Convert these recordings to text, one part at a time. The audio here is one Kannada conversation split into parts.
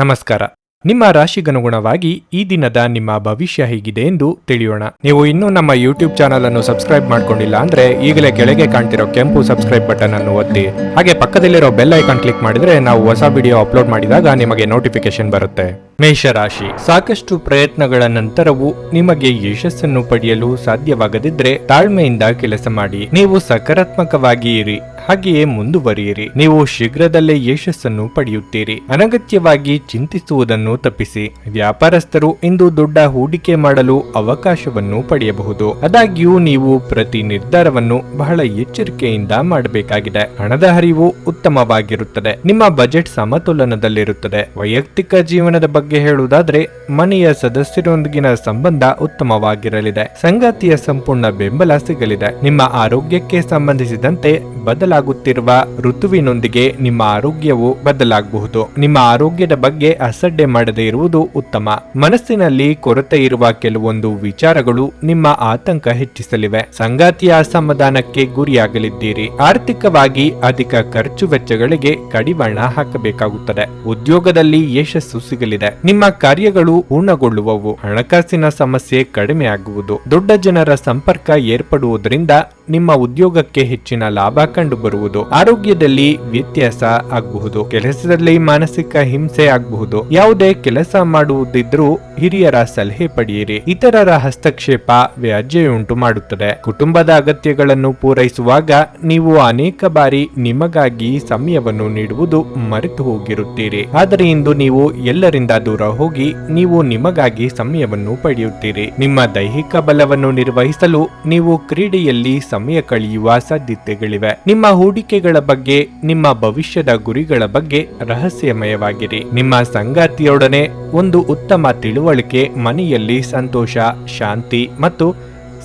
ನಮಸ್ಕಾರ. ನಿಮ್ಮ ರಾಶಿಗನುಗುಣವಾಗಿ ಈ ದಿನದ ನಿಮ್ಮ ಭವಿಷ್ಯ ಹೇಗಿದೆ ಎಂದು ತಿಳಿಯೋಣ. ನೀವು ಇನ್ನೂ ನಮ್ಮ ಯೂಟ್ಯೂಬ್ ಚಾನಲ್ ಅನ್ನು ಸಬ್ಸ್ಕ್ರೈಬ್ ಮಾಡ್ಕೊಂಡಿಲ್ಲ ಅಂದ್ರೆ ಈಗಲೇ ಕೆಳಗೆ ಕಾಣ್ತಿರೋ ಕೆಂಪು ಸಬ್ಸ್ಕ್ರೈಬ್ ಬಟನ್ ಅನ್ನು ಒತ್ತಿ, ಹಾಗೆ ಪಕ್ಕದಲ್ಲಿರೋ ಬೆಲ್ ಐಕಾನ್ ಕ್ಲಿಕ್ ಮಾಡಿದ್ರೆ ನಾವು ಹೊಸ ವಿಡಿಯೋ ಅಪ್ಲೋಡ್ ಮಾಡಿದಾಗ ನಿಮಗೆ ನೋಟಿಫಿಕೇಶನ್ ಬರುತ್ತೆ. ಮೇಷರಾಶಿ, ಸಾಕಷ್ಟು ಪ್ರಯತ್ನಗಳ ನಂತರವೂ ನಿಮಗೆ ಯಶಸ್ಸನ್ನು ಪಡೆಯಲು ಸಾಧ್ಯವಾಗದಿದ್ರೆ ತಾಳ್ಮೆಯಿಂದ ಕೆಲಸ ಮಾಡಿ. ನೀವು ಸಕಾರಾತ್ಮಕವಾಗಿ ಇರಿ, ಹಾಗೆಯೇ ಮುಂದುವರಿಯಿರಿ. ನೀವು ಶೀಘ್ರದಲ್ಲೇ ಯಶಸ್ಸನ್ನು ಪಡೆಯುತ್ತೀರಿ. ಅನಗತ್ಯವಾಗಿ ಚಿಂತಿಸುವುದನ್ನು ತಪ್ಪಿಸಿ. ವ್ಯಾಪಾರಸ್ಥರು ಇಂದು ದೊಡ್ಡ ಹೂಡಿಕೆ ಮಾಡಲು ಅವಕಾಶವನ್ನು ಪಡೆಯಬಹುದು. ಆದಾಗ್ಯೂ ನೀವು ಪ್ರತಿ ನಿರ್ಧಾರವನ್ನು ಬಹಳ ಎಚ್ಚರಿಕೆಯಿಂದ ಮಾಡಬೇಕಾಗಿದೆ. ಹಣದ ಹರಿವು ಉತ್ತಮವಾಗಿರುತ್ತದೆ. ನಿಮ್ಮ ಬಜೆಟ್ ಸಮತೋಲನದಲ್ಲಿರುತ್ತದೆ. ವೈಯಕ್ತಿಕ ಜೀವನದ ಬಗ್ಗೆ ಹೇಳುವುದಾದ್ರೆ ಮನೆಯ ಸದಸ್ಯರೊಂದಿಗಿನ ಸಂಬಂಧ ಉತ್ತಮವಾಗಿರಲಿದೆ. ಸಂಗಾತಿಯ ಸಂಪೂರ್ಣ ಬೆಂಬಲ ಸಿಗಲಿದೆ. ನಿಮ್ಮ ಆರೋಗ್ಯಕ್ಕೆ ಸಂಬಂಧಿಸಿದಂತೆ ಬದಲಾಗುತ್ತಿರುವ ಋತುವಿನೊಂದಿಗೆ ನಿಮ್ಮ ಆರೋಗ್ಯವು ಬದಲಾಗಬಹುದು. ನಿಮ್ಮ ಆರೋಗ್ಯದ ಬಗ್ಗೆ ಅಸಡ್ಡೆ ಮಾಡದೇ ಇರುವುದು ಉತ್ತಮ. ಮನಸ್ಸಿನಲ್ಲಿ ಕೊರತೆ ಇರುವ ಕೆಲವೊಂದು ವಿಚಾರಗಳು ನಿಮ್ಮ ಆತಂಕ ಹೆಚ್ಚಿಸಲಿವೆ. ಸಂಗಾತಿಯ ಅಸಮಾಧಾನಕ್ಕೆ ಗುರಿಯಾಗಲಿದ್ದೀರಿ. ಆರ್ಥಿಕವಾಗಿ ಅಧಿಕ ಖರ್ಚು ವೆಚ್ಚಗಳಿಗೆ ಕಡಿವಾಣ ಹಾಕಬೇಕಾಗುತ್ತದೆ. ಉದ್ಯೋಗದಲ್ಲಿ ಯಶಸ್ಸು ಸಿಗಲಿದೆ. ನಿಮ್ಮ ಕಾರ್ಯಗಳು ಪೂರ್ಣಗೊಳ್ಳುವವು. ಹಣಕಾಸಿನ ಸಮಸ್ಯೆ ಕಡಿಮೆಯಾಗುವುದು. ದೊಡ್ಡ ಜನರ ಸಂಪರ್ಕ ಏರ್ಪಡುವುದರಿಂದ ನಿಮ್ಮ ಉದ್ಯೋಗಕ್ಕೆ ಹೆಚ್ಚಿನ ಲಾಭ ಕಂಡುಬರುವುದು. ಆರೋಗ್ಯದಲ್ಲಿ ವ್ಯತ್ಯಾಸ ಆಗಬಹುದು. ಕೆಲಸದಲ್ಲಿ ಮಾನಸಿಕ ಹಿಂಸೆ ಆಗಬಹುದು. ಯಾವುದೇ ಕೆಲಸ ಮಾಡುವುದಿದ್ರೂ ಹಿರಿಯರ ಸಲಹೆ ಪಡೆಯಿರಿ. ಇತರರ ಹಸ್ತಕ್ಷೇಪ ವ್ಯಾಜ್ಯಯುಂಟು ಮಾಡುತ್ತದೆ. ಕುಟುಂಬದ ಅಗತ್ಯಗಳನ್ನು ಪೂರೈಸುವಾಗ ನೀವು ಅನೇಕ ಬಾರಿ ನಿಮಗಾಗಿ ಸಮಯವನ್ನು ನೀಡುವುದು ಮರೆತು ಹೋಗಿರುತ್ತೀರಿ. ಆದರೆ ಇಂದು ನೀವು ಎಲ್ಲರಿಂದ ದೂರ ಹೋಗಿ ನೀವು ನಿಮಗಾಗಿ ಸಮಯವನ್ನು ಪಡೆಯುತ್ತೀರಿ. ನಿಮ್ಮ ದೈಹಿಕ ಬಲವನ್ನು ನಿರ್ವಹಿಸಲು ನೀವು ಕ್ರೀಡೆಯಲ್ಲಿ ಸಮಯ ಕಳೆಯುವ ಸಾಧ್ಯತೆಗಳಿವೆ. ನಿಮ್ಮ ಹೂಡಿಕೆಗಳ ಬಗ್ಗೆ, ನಿಮ್ಮ ಭವಿಷ್ಯದ ಗುರಿಗಳ ಬಗ್ಗೆ ರಹಸ್ಯಮಯವಾಗಿರಿ. ನಿಮ್ಮ ಸಂಗಾತಿಯೊಡನೆ ಒಂದು ಉತ್ತಮ ತಿಳುವಳಿಕೆ ಮನೆಯಲ್ಲಿ ಸಂತೋಷ, ಶಾಂತಿ ಮತ್ತು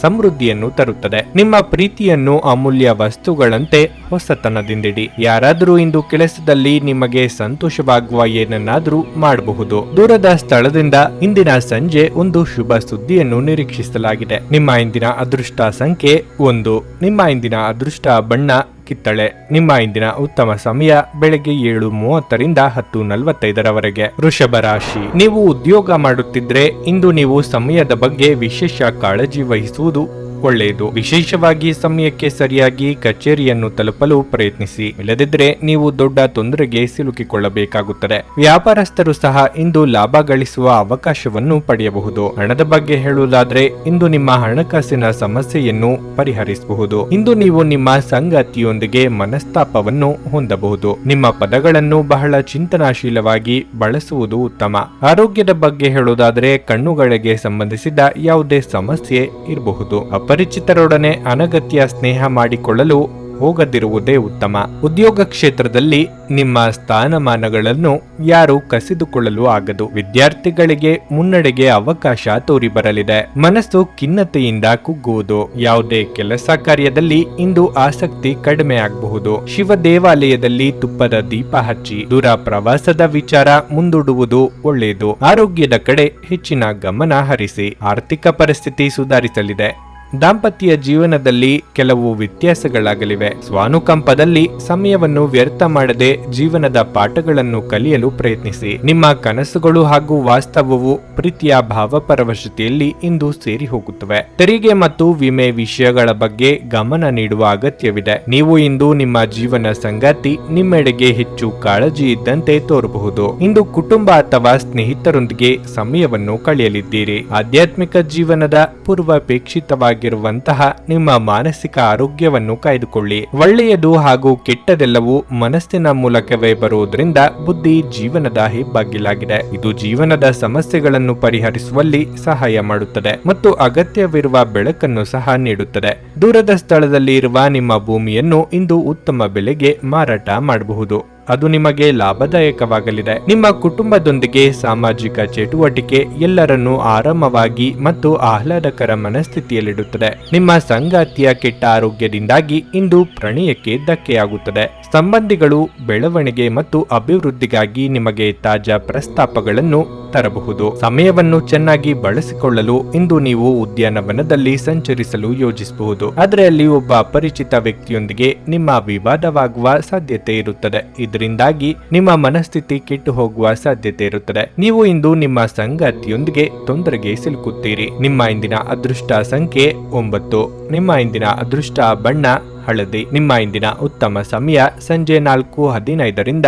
ಸಮೃದ್ಧಿಯನ್ನು ತರುತ್ತದೆ. ನಿಮ್ಮ ಪ್ರೀತಿಯನ್ನು ಅಮೂಲ್ಯ ವಸ್ತುಗಳಂತೆ ಹೊಸತನದಿಂದಿಡಿ. ಯಾರಾದರೂ ಇಂದು ಕೆಲಸದಲ್ಲಿ ನಿಮಗೆ ಸಂತೋಷವಾಗುವ ಏನನ್ನಾದರೂ ಮಾಡಬಹುದು. ದೂರದ ಸ್ಥಳದಿಂದ ಇಂದಿನ ಸಂಜೆ ಒಂದು ಶುಭ ಸುದ್ದಿಯನ್ನು ನಿರೀಕ್ಷಿಸಲಾಗಿದೆ. ನಿಮ್ಮ ಇಂದಿನ ಅದೃಷ್ಟ ಸಂಖ್ಯೆ 1. ನಿಮ್ಮ ಇಂದಿನ ಅದೃಷ್ಟ ಬಣ್ಣ ಕಿತ್ತಳೆ. ನಿಮ್ಮ ಇಂದಿನ ಉತ್ತಮ ಸಮಯ ಬೆಳಗ್ಗೆ 7:30 ರಿಂದ 10:45 ವೃಷಭ ರಾಶಿ, ನೀವು ಉದ್ಯೋಗ ಮಾಡುತ್ತಿದ್ರೆ ಇಂದು ನೀವು ಸಮಯದ ಬಗ್ಗೆ ವಿಶೇಷ ಕಾಳಜಿ ವಹಿಸುವುದು ಒಳ್ಳೆಯದು. ವಿಶೇಷವಾಗಿ ಸಮಯಕ್ಕೆ ಸರಿಯಾಗಿ ಕಚೇರಿಯನ್ನು ತಲುಪಲು ಪ್ರಯತ್ನಿಸಿ. ಇಲ್ಲದಿದ್ದರೆ ನೀವು ದೊಡ್ಡ ತೊಂದರೆಗೆ ಸಿಲುಕಿಕೊಳ್ಳಬೇಕಾಗುತ್ತದೆ. ವ್ಯಾಪಾರಸ್ಥರು ಸಹ ಇಂದು ಲಾಭ ಗಳಿಸುವ ಅವಕಾಶವನ್ನು ಪಡೆಯಬಹುದು. ಹಣದ ಬಗ್ಗೆ ಹೇಳುವುದಾದ್ರೆ ಇಂದು ನಿಮ್ಮ ಹಣಕಾಸಿನ ಸಮಸ್ಯೆಯನ್ನು ಪರಿಹರಿಸಬಹುದು. ಇಂದು ನೀವು ನಿಮ್ಮ ಸಂಗಾತಿಯೊಂದಿಗೆ ಮನಸ್ತಾಪವನ್ನು ಹೊಂದಬಹುದು. ನಿಮ್ಮ ಪದಗಳನ್ನು ಬಹಳ ಚಿಂತನಾಶೀಲವಾಗಿ ಬಳಸುವುದು ಉತ್ತಮ. ಆರೋಗ್ಯದ ಬಗ್ಗೆ ಹೇಳುವುದಾದ್ರೆ ಕಣ್ಣುಗಳಿಗೆ ಸಂಬಂಧಿಸಿದ ಯಾವುದೇ ಸಮಸ್ಯೆ ಇರಬಹುದು. ಅಪರಿಚಿತರೊಡನೆ ಅನಗತ್ಯ ಸ್ನೇಹ ಮಾಡಿಕೊಳ್ಳಲು ಹೋಗದಿರುವುದೇ ಉತ್ತಮ. ಉದ್ಯೋಗ ಕ್ಷೇತ್ರದಲ್ಲಿ ನಿಮ್ಮ ಸ್ಥಾನಮಾನಗಳನ್ನು ಯಾರು ಕಸಿದುಕೊಳ್ಳಲು ಆಗದು. ವಿದ್ಯಾರ್ಥಿಗಳಿಗೆ ಮುನ್ನಡೆಗೆ ಅವಕಾಶ ತೋರಿ ಬರಲಿದೆ. ಮನಸ್ಸು ಖಿನ್ನತೆಯಿಂದ ಕುಗ್ಗುವುದು. ಯಾವುದೇ ಕೆಲಸ ಕಾರ್ಯದಲ್ಲಿ ಇಂದು ಆಸಕ್ತಿ ಕಡಿಮೆ ಆಗಬಹುದು. ಶಿವ ದೇವಾಲಯದಲ್ಲಿ ತುಪ್ಪದ ದೀಪ ಹಚ್ಚಿ. ದೂರ ಪ್ರವಾಸದ ವಿಚಾರ ಮುಂದೂಡುವುದು ಒಳ್ಳೆಯದು. ಆರೋಗ್ಯದ ಕಡೆ ಹೆಚ್ಚಿನ ಗಮನ ಹರಿಸಿ. ಆರ್ಥಿಕ ಪರಿಸ್ಥಿತಿ ಸುಧಾರಿಸಲಿದೆ. ದಾಂಪತ್ಯ ಜೀವನದಲ್ಲಿ ಕೆಲವು ವ್ಯತ್ಯಾಸಗಳಾಗಲಿವೆ. ಸ್ವಾನುಕಂಪದಲ್ಲಿ ಸಮಯವನ್ನು ವ್ಯರ್ಥ ಮಾಡದೆ ಜೀವನದ ಪಾಠಗಳನ್ನು ಕಲಿಯಲು ಪ್ರಯತ್ನಿಸಿ. ನಿಮ್ಮ ಕನಸುಗಳು ಹಾಗೂ ವಾಸ್ತವವು ಪ್ರೀತಿಯ ಭಾವಪರವಶತೆಯಲ್ಲಿ ಇಂದು ಸೇರಿ ಹೋಗುತ್ತವೆ. ತೆರಿಗೆ ಮತ್ತು ವಿಮೆ ವಿಷಯಗಳ ಬಗ್ಗೆ ಗಮನ ನೀಡುವ ಅಗತ್ಯವಿದೆ. ನೀವು ಇಂದು ನಿಮ್ಮ ಜೀವನ ಸಂಗಾತಿ ನಿಮ್ಮೆಡೆಗೆ ಹೆಚ್ಚು ಕಾಳಜಿ ಇದ್ದಂತೆ ತೋರಬಹುದು. ಇಂದು ಕುಟುಂಬ ಅಥವಾ ಸ್ನೇಹಿತರೊಂದಿಗೆ ಸಮಯವನ್ನು ಕಳೆಯಲಿದ್ದೀರಿ. ಆಧ್ಯಾತ್ಮಿಕ ಜೀವನದ ಪೂರ್ವಾಪೇಕ್ಷಿತವಾಗಿ ನಿಮ್ಮ ಮಾನಸಿಕ ಆರೋಗ್ಯವನ್ನು ಕಾಯ್ದುಕೊಳ್ಳಿ. ಒಳ್ಳೆಯದು ಹಾಗೂ ಕೆಟ್ಟದೆಲ್ಲವೂ ಮನಸ್ಸಿನ ಮೂಲಕವೇ ಬರುವುದರಿಂದ ಬುದ್ಧಿ ಜೀವನದ ಹೆಬ್ಬಾಗಿಲಾಗಿದೆ. ಇದು ಜೀವನದ ಸಮಸ್ಯೆಗಳನ್ನು ಪರಿಹರಿಸುವಲ್ಲಿ ಸಹಾಯ ಮಾಡುತ್ತದೆ ಮತ್ತು ಅಗತ್ಯವಿರುವ ಬೆಳಕನ್ನು ಸಹ ನೀಡುತ್ತದೆ. ದೂರದ ಸ್ಥಳದಲ್ಲಿ ಇರುವ ನಿಮ್ಮ ಭೂಮಿಯನ್ನು ಇಂದು ಉತ್ತಮ ಬೆಲೆಗೆ ಮಾರಾಟ ಮಾಡಬಹುದು. ಅದು ನಿಮಗೆ ಲಾಭದಾಯಕವಾಗಲಿದೆ. ನಿಮ್ಮ ಕುಟುಂಬದೊಂದಿಗೆ ಸಾಮಾಜಿಕ ಚಟುವಟಿಕೆ ಎಲ್ಲರನ್ನೂ ಆರಾಮವಾಗಿ ಮತ್ತು ಆಹ್ಲಾದಕರ ಮನಸ್ಥಿತಿಯಲ್ಲಿಡುತ್ತದೆ. ನಿಮ್ಮ ಸಂಗಾತಿಯ ಕೆಟ್ಟ ಆರೋಗ್ಯದಿಂದಾಗಿ ಇಂದು ಪ್ರಣಯಕ್ಕೆ ಧಕ್ಕೆಯಾಗುತ್ತದೆ. ಸಂಬಂಧಿಗಳು ಬೆಳವಣಿಗೆ ಮತ್ತು ಅಭಿವೃದ್ಧಿಗಾಗಿ ನಿಮಗೆ ತಾಜಾ ಪ್ರಸ್ತಾಪಗಳನ್ನು ತರಬಹುದು. ಸಮಯವನ್ನು ಚೆನ್ನಾಗಿ ಬಳಸಿಕೊಳ್ಳಲು ಇಂದು ನೀವು ಉದ್ಯಾನವನದಲ್ಲಿ ಸಂಚರಿಸಲು ಯೋಜಿಸಬಹುದು. ಆದರೆ ಅಲ್ಲಿ ಒಬ್ಬ ಅಪರಿಚಿತ ವ್ಯಕ್ತಿಯೊಂದಿಗೆ ನಿಮ್ಮ ವಿವಾದವಾಗುವ ಸಾಧ್ಯತೆ ಇರುತ್ತದೆ. ಇದರಿಂದಾಗಿ ನಿಮ್ಮ ಮನಸ್ಥಿತಿ ಕೆಟ್ಟು ಹೋಗುವ ಸಾಧ್ಯತೆ ಇರುತ್ತದೆ. ನೀವು ಇಂದು ನಿಮ್ಮ ಸಂಗಾತಿಯೊಂದಿಗೆ ತೊಂದರೆಗೆ ಸಿಲುಕುತ್ತೀರಿ. ನಿಮ್ಮ ಇಂದಿನ ಅದೃಷ್ಟ ಸಂಖ್ಯೆ 9. ನಿಮ್ಮ ಇಂದಿನ ಅದೃಷ್ಟ ಬಣ್ಣ ಹಳದಿ. ನಿಮ್ಮ ಇಂದಿನ ಉತ್ತಮ ಸಮಯ ಸಂಜೆ 4:15ರಿಂದ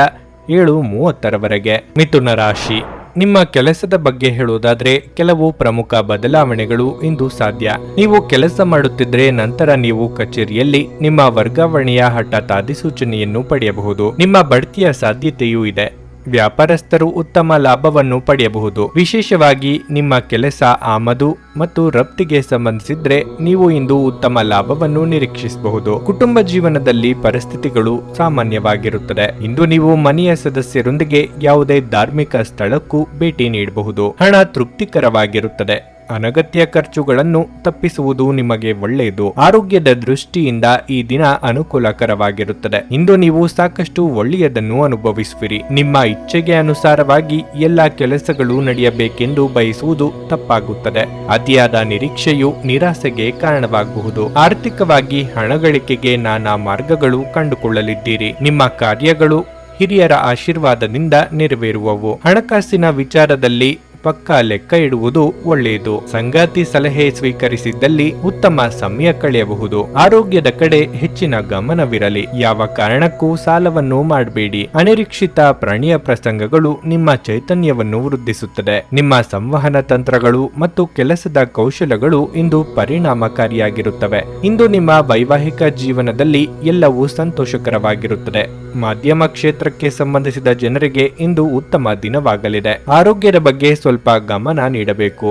7:30ರವರೆಗೆ. ಮಿಥುನ ರಾಶಿ. ನಿಮ್ಮ ಕೆಲಸದ ಬಗ್ಗೆ ಹೇಳುವುದಾದ್ರೆ ಕೆಲವು ಪ್ರಮುಖ ಬದಲಾವಣೆಗಳು ಇಂದು ಸಾಧ್ಯ. ನೀವು ಕೆಲಸ ಮಾಡುತ್ತಿದ್ರೆ ನಂತರ ನೀವು ಕಚೇರಿಯಲ್ಲಿ ನಿಮ್ಮ ವರ್ಗಾವಣೆಯ ಹಠಾತ್ ಅಧಿಸೂಚನೆಯನ್ನು ಪಡೆಯಬಹುದು. ನಿಮ್ಮ ಬಡ್ತಿಯ ಸಾಧ್ಯತೆಯೂ ಇದೆ. ವ್ಯಾಪಾರಸ್ಥರು ಉತ್ತಮ ಲಾಭವನ್ನು ಪಡೆಯಬಹುದು. ವಿಶೇಷವಾಗಿ ನಿಮ್ಮ ಕೆಲಸ ಆಮದು ಮತ್ತು ರಫ್ತಿಗೆ ಸಂಬಂಧಿಸಿದ್ರೆ ನೀವು ಇಂದು ಉತ್ತಮ ಲಾಭವನ್ನು ನಿರೀಕ್ಷಿಸಬಹುದು. ಕುಟುಂಬ ಜೀವನದಲ್ಲಿ ಪರಿಸ್ಥಿತಿಗಳು ಸಾಮಾನ್ಯವಾಗಿರುತ್ತದೆ. ಇಂದು ನೀವು ಮನೆಯ ಸದಸ್ಯರೊಂದಿಗೆ ಯಾವುದೇ ಧಾರ್ಮಿಕ ಸ್ಥಳಕ್ಕೂ ಭೇಟಿ ನೀಡಬಹುದು. ಹಣ ತೃಪ್ತಿಕರವಾಗಿರುತ್ತದೆ. ಅನಗತ್ಯ ಖರ್ಚುಗಳನ್ನು ತಪ್ಪಿಸುವುದು ನಿಮಗೆ ಒಳ್ಳೆಯದು. ಆರೋಗ್ಯದ ದೃಷ್ಟಿಯಿಂದ ಈ ದಿನ ಅನುಕೂಲಕರವಾಗಿರುತ್ತದೆ. ಇಂದು ನೀವು ಸಾಕಷ್ಟು ಒಳ್ಳೆಯದನ್ನು ಅನುಭವಿಸುವಿರಿ. ನಿಮ್ಮ ಇಚ್ಛೆಗೆ ಅನುಸಾರವಾಗಿ ಎಲ್ಲ ಕೆಲಸಗಳು ನಡೆಯಬೇಕೆಂದು ಬಯಸುವುದು ತಪ್ಪಾಗುತ್ತದೆ. ಅತಿಯಾದ ನಿರೀಕ್ಷೆಯು ನಿರಾಸೆಗೆ ಕಾರಣವಾಗಬಹುದು. ಆರ್ಥಿಕವಾಗಿ ಹಣ ಗಳಿಕೆಗೆ ನಾನಾ ಮಾರ್ಗಗಳು ಕಂಡುಕೊಳ್ಳಲಿದ್ದೀರಿ. ನಿಮ್ಮ ಕಾರ್ಯಗಳು ಹಿರಿಯರ ಆಶೀರ್ವಾದದಿಂದ ನೆರವೇರುವವು. ಹಣಕಾಸಿನ ವಿಚಾರದಲ್ಲಿ ಪಕ್ಕಾ ಲೆಕ್ಕ ಇಡುವುದು ಒಳ್ಳೆಯದು. ಸಂಗಾತಿ ಸಲಹೆ ಸ್ವೀಕರಿಸಿದ್ದಲ್ಲಿ ಉತ್ತಮ ಸಮಯ ಕಳೆಯಬಹುದು. ಆರೋಗ್ಯದ ಕಡೆ ಹೆಚ್ಚಿನ ಗಮನವಿರಲಿ. ಯಾವ ಕಾರಣಕ್ಕೂ ಸಾಲವನ್ನು ಮಾಡಬೇಡಿ. ಅನಿರೀಕ್ಷಿತ ಪ್ರಾಣಿಯ ಪ್ರಸಂಗಗಳು ನಿಮ್ಮ ಚೈತನ್ಯವನ್ನು ವೃದ್ಧಿಸುತ್ತದೆ. ನಿಮ್ಮ ಸಂವಹನ ತಂತ್ರಗಳು ಮತ್ತು ಕೆಲಸದ ಕೌಶಲಗಳು ಇಂದು ಪರಿಣಾಮಕಾರಿಯಾಗಿರುತ್ತವೆ. ಇಂದು ನಿಮ್ಮ ವೈವಾಹಿಕ ಜೀವನದಲ್ಲಿ ಎಲ್ಲವೂ ಸಂತೋಷಕರವಾಗಿರುತ್ತದೆ. ಮಾಧ್ಯಮ ಕ್ಷೇತ್ರಕ್ಕೆ ಸಂಬಂಧಿಸಿದ ಜನರಿಗೆ ಇಂದು ಉತ್ತಮ ದಿನವಾಗಲಿದೆ. ಆರೋಗ್ಯದ ಬಗ್ಗೆ ಸ್ವಲ್ಪ ಗಮನ ನೀಡಬೇಕು.